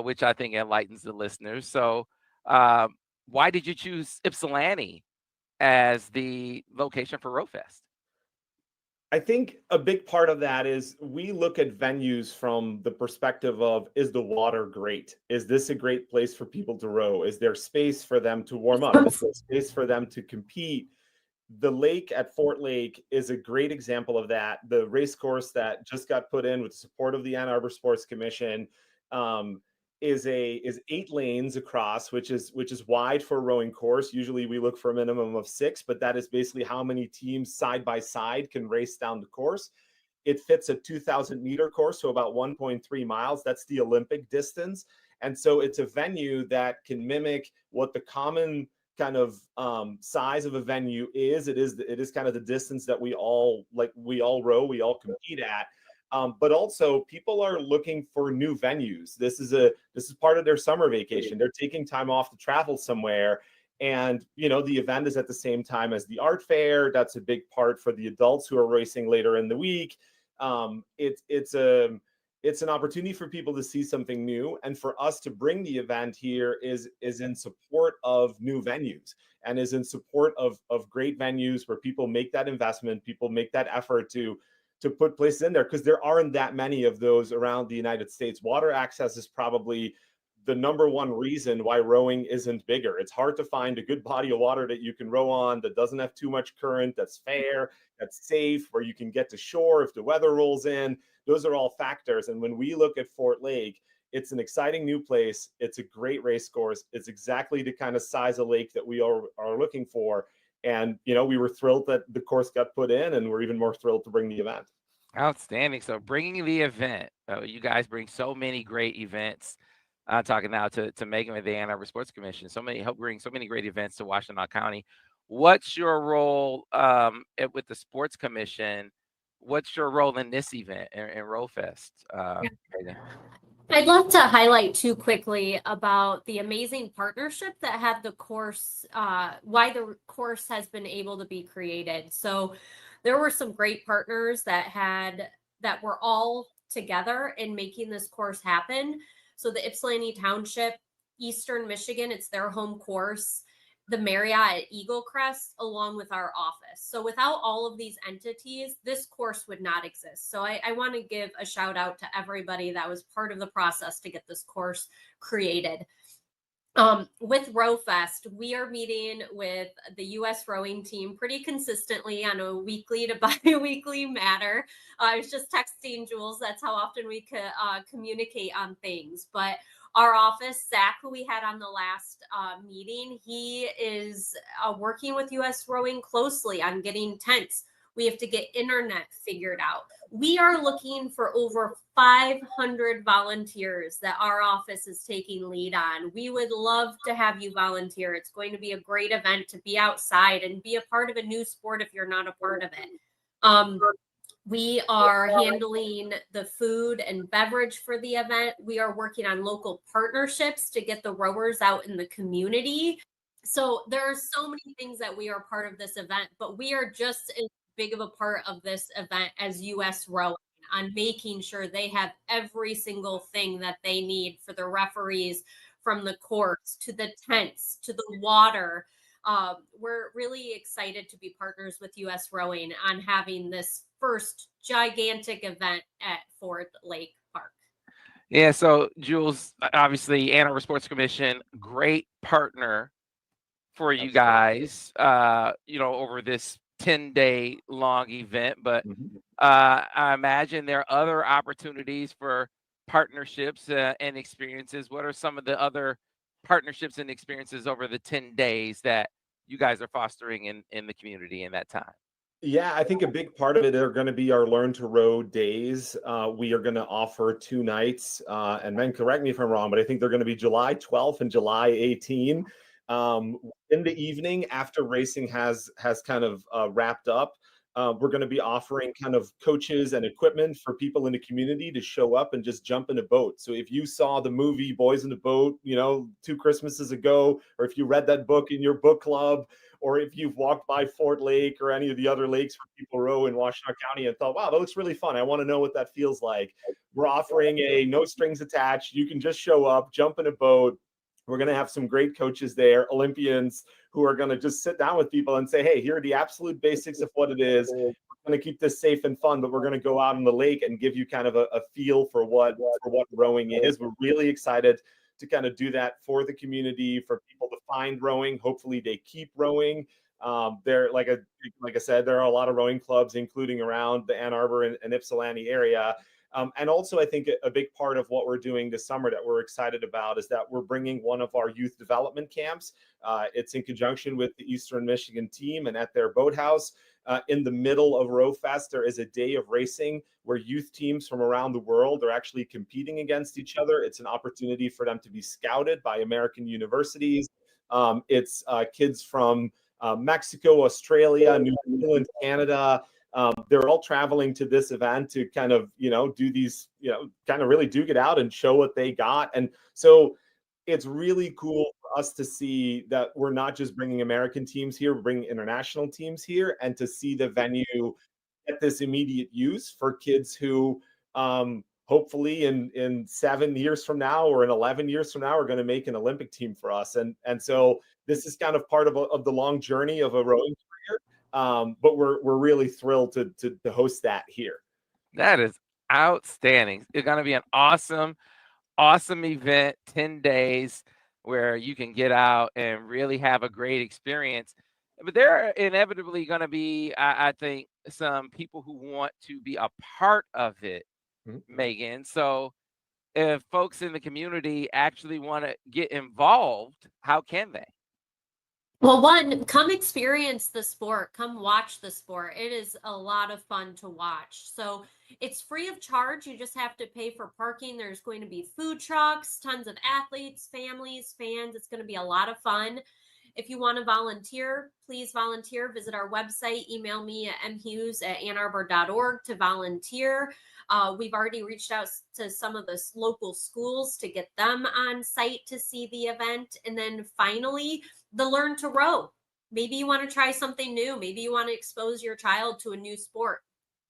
which I think enlightens the listeners. So why did you choose Ypsilanti as the location for RowFest? I think a big part of that is we look at venues from the perspective of, is the water great? Is this a great place for people to row? Is there space for them to warm up? Is there space for them to compete? The lake at Fort Lake is a great example of that. The race course that just got put in with support of the Ann Arbor Sports Commission is 8 lanes across, which is wide for a rowing course. Usually we look for a minimum of 6, but that is basically how many teams side by side can race down the course. It fits a 2,000-meter course, so about 1.3 miles. That's the Olympic distance. And so it's a venue that can mimic what the common kind of size of a venue is. It is kind of the distance that we all row, we all compete at. But also people are looking for new venues. This is part of their summer vacation. They're taking time off to travel somewhere. And, the event is at the same time as the art fair. That's a big part for the adults who are racing later in the week. It's an opportunity for people to see something new, and for us to bring the event here is in support of new venues, and is in support of great venues where people make that investment, people make that effort to put places in there, because there aren't that many of those around the United States. Water access is probably the number one reason why rowing isn't bigger. It's hard to find a good body of water that you can row on, that doesn't have too much current, that's fair, that's safe, where you can get to shore if the weather rolls in. Those are all factors. And when we look at Fort Lake, it's an exciting new place. It's a great race course. It's exactly the kind of size of lake that we are looking for. And, we were thrilled that the course got put in, and we're even more thrilled to bring the event. Outstanding. So bringing the event, you guys bring so many great events. I'm talking now to Megan with the Ann Arbor Sports Commission. Help bring so many great events to Washtenaw County. What's your role with the Sports Commission? What's your role in this event in RowFest? I'd love to highlight too quickly about the amazing partnership that had the course, why the course has been able to be created. So there were some great partners that were all together in making this course happen. So the Ypsilanti Township, Eastern Michigan, it's their home course, the Marriott at Eagle Crest, along with our office. So without all of these entities, this course would not exist. So I want to give a shout out to everybody that was part of the process to get this course created. With RowFest, we are meeting with the U.S. rowing team pretty consistently on a weekly to bi-weekly matter. I was just texting Jules. That's how often we could communicate on things. But our office, Zach, who we had on the last meeting, he is working with U.S. rowing closely on getting tents. We have to get internet figured out. We are looking for over 500 volunteers that our office is taking lead on. We would love to have you volunteer. It's going to be a great event to be outside and be a part of a new sport if you're not a part of it. We are handling the food and beverage for the event. We are working on local partnerships to get the rowers out in the community. So there are so many things that we are part of this event, but we are just as big of a part of this event as U.S. rowing on making sure they have every single thing that they need for the referees, from the courts to the tents to the water. We're really excited to be partners with U.S. Rowing on having this first gigantic event at Fort Lake Park. Yeah, so Jules, obviously Ann Arbor Sports Commission, great partner for you guys, over this 10-day long event. But I imagine there are other opportunities for partnerships and experiences. What are some of the other partnerships and experiences over the 10 days that you guys are fostering in the community in that time? Yeah, I think a big part of it are going to be our Learn to Row days. We are going to offer 2 nights, and men, correct me if I'm wrong, but I think they're going to be July 12th and July 18th. In the evening after racing has kind of wrapped up, We're going to be offering kind of coaches and equipment for people in the community to show up and just jump in a boat. So if you saw the movie Boys in the Boat, 2 Christmases ago, or if you read that book in your book club, or if you've walked by Fort Lake or any of the other lakes where people row in Washtenaw County and thought, wow, that looks really fun, I want to know what that feels like. We're offering a no strings attached. You can just show up, jump in a boat. We're going to have some great coaches there, Olympians, who are going to just sit down with people and say, hey, here are the absolute basics of what it is. We're going to keep this safe and fun, but we're going to go out on the lake and give you kind of a feel for what rowing is. We're really excited to kind of do that for the community, for people to find rowing. Hopefully they keep rowing. There, like I said, there are a lot of rowing clubs, including around the Ann Arbor and Ypsilanti area. And also, I think a big part of what we're doing this summer that we're excited about is that we're bringing one of our youth development camps. It's in conjunction with the Eastern Michigan team and at their boathouse. In the middle of RowFest, there is a day of racing where youth teams from around the world are actually competing against each other. It's an opportunity for them to be scouted by American universities. It's kids from Mexico, Australia, New Zealand, Canada. They're all traveling to this event to kind of, do these, kind of really duke it out and show what they got. And so it's really cool for us to see that we're not just bringing American teams here, we're bringing international teams here, and to see the venue get this immediate use for kids who hopefully in 7 years from now or in 11 years from now are going to make an Olympic team for us. And so this is kind of part of the long journey of a rowing career. But we're really thrilled to host that here. That is outstanding. It's going to be an awesome event, 10 days where you can get out and really have a great experience. But there are inevitably going to be, I think, some people who want to be a part of it, Megan. So if folks in the community actually want to get involved, how can they? Well, one, come experience the sport. Come watch the sport. It is a lot of fun to watch. So it's free of charge. You just have to pay for parking. There's going to be food trucks, tons of athletes, families, fans. It's going to be a lot of fun. If you want to volunteer, please volunteer. Visit our website. Email me at mhughes@annarbor.org to volunteer. We've already reached out to some of the local schools to get them on site to see the event. And then finally, the Learn to Row. Maybe you want to try something new. Maybe you want to expose your child to a new sport.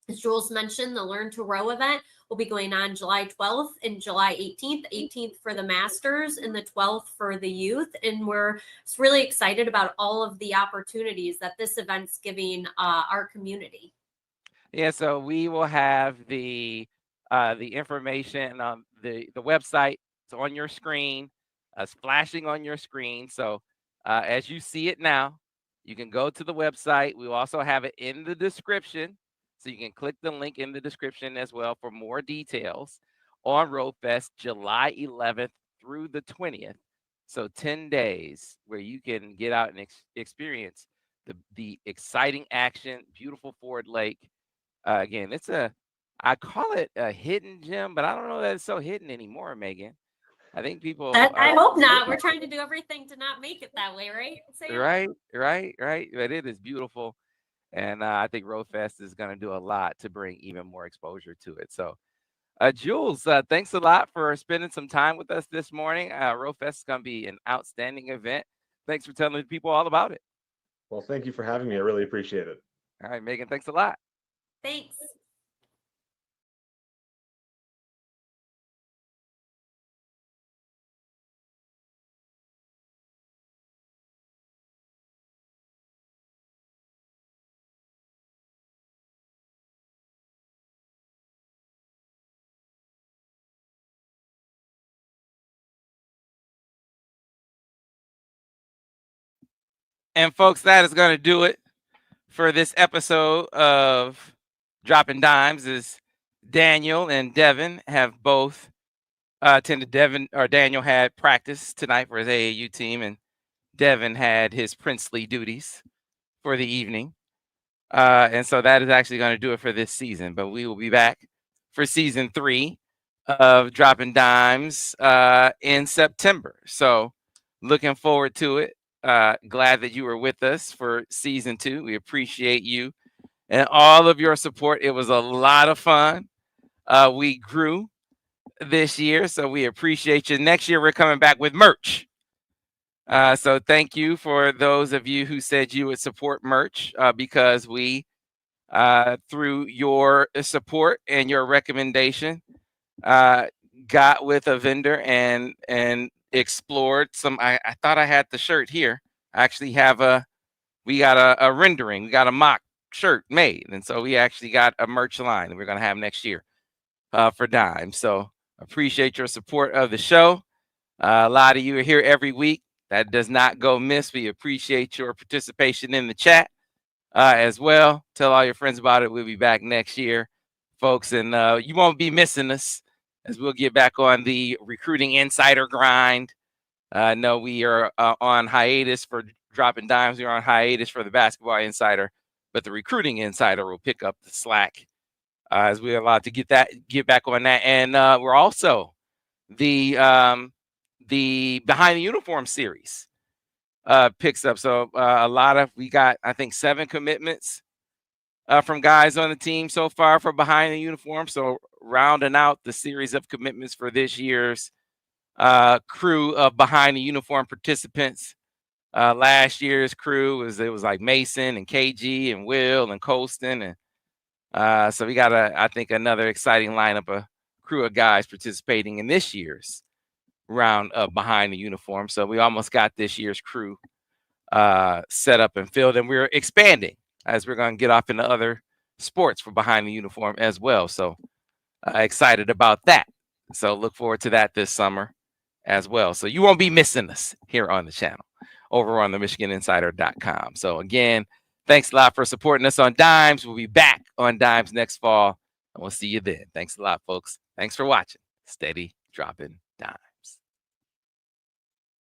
As Jules mentioned, the Learn to Row event will be going on July 12th and July 18th. 18th for the Masters and the 12th for the youth. And we're really excited about all of the opportunities that this event's giving our community. Yeah, so we will have the information on the website. It's on your screen, flashing on your screen. So as you see it now, you can go to the website. We will also have it in the description. So you can click the link in the description as well for more details on RowFest, July 11th through the 20th. So 10 days where you can get out and experience the exciting action, beautiful Ford Lake. Again, I call it a hidden gem, but I don't know that it's so hidden anymore, Megan. I think people. I hope not. We're trying to do everything to not make it that way, right? Sam? Right. But it is beautiful. And I think RowFest is going to do a lot to bring even more exposure to it. So, Jules, thanks a lot for spending some time with us this morning. RowFest is going to be an outstanding event. Thanks for telling people all about it. Well, thank you for having me. I really appreciate it. All right, Megan, thanks a lot. Thanks. And folks, that is going to do it for this episode of Droppin Dimes. Is Daniel and Devin have both attended. Daniel had practice tonight for his AAU team, and Devin had his princely duties for the evening. And so that is actually going to do it for this season. But we will be back for season 3 of Droppin Dimes in September. So looking forward to it. Glad that you were with us for season 2. We appreciate you and all of your support. It was a lot of fun. We grew this year, so we appreciate you. Next year, we're coming back with merch. So thank you for those of you who said you would support merch, because we, through your support and your recommendation, got with a vendor and explored some. I thought I had the shirt here. I actually have we got a rendering, we got a mock shirt made, and so we actually got a merch line that we're gonna have next year for Dimes. So appreciate your support of the show. A lot of you are here every week. That does not go miss. We appreciate your participation in the chat as well. Tell all your friends about it. We'll be back next year, folks, and you won't be missing us as we'll get back on the recruiting insider grind. No, we are on hiatus for Dropping Dimes. We're on hiatus for the basketball insider, but the recruiting insider will pick up the slack as we're allowed to get back on that. And we're also the Behind the Uniform series picks up. So we got, I think, 7 commitments from guys on the team so far for Behind the Uniform. So rounding out the series of commitments for this year's crew of Behind the Uniform participants. Last year's crew was like Mason and KG and Will and Colston, and so we got I think another exciting lineup of crew of guys participating in this year's round of Behind the Uniform. So we almost got this year's crew set up and filled, and we're expanding as we're going to get off into other sports for Behind the Uniform as well. So excited about that. So look forward to that this summer as well. So you won't be missing us here on the channel over on the MichiganInsider.com. So again, thanks a lot for supporting us on Dimes. We'll be back on Dimes next fall, and we'll see you then. Thanks a lot, folks. Thanks for watching Steady Droppin Dimes.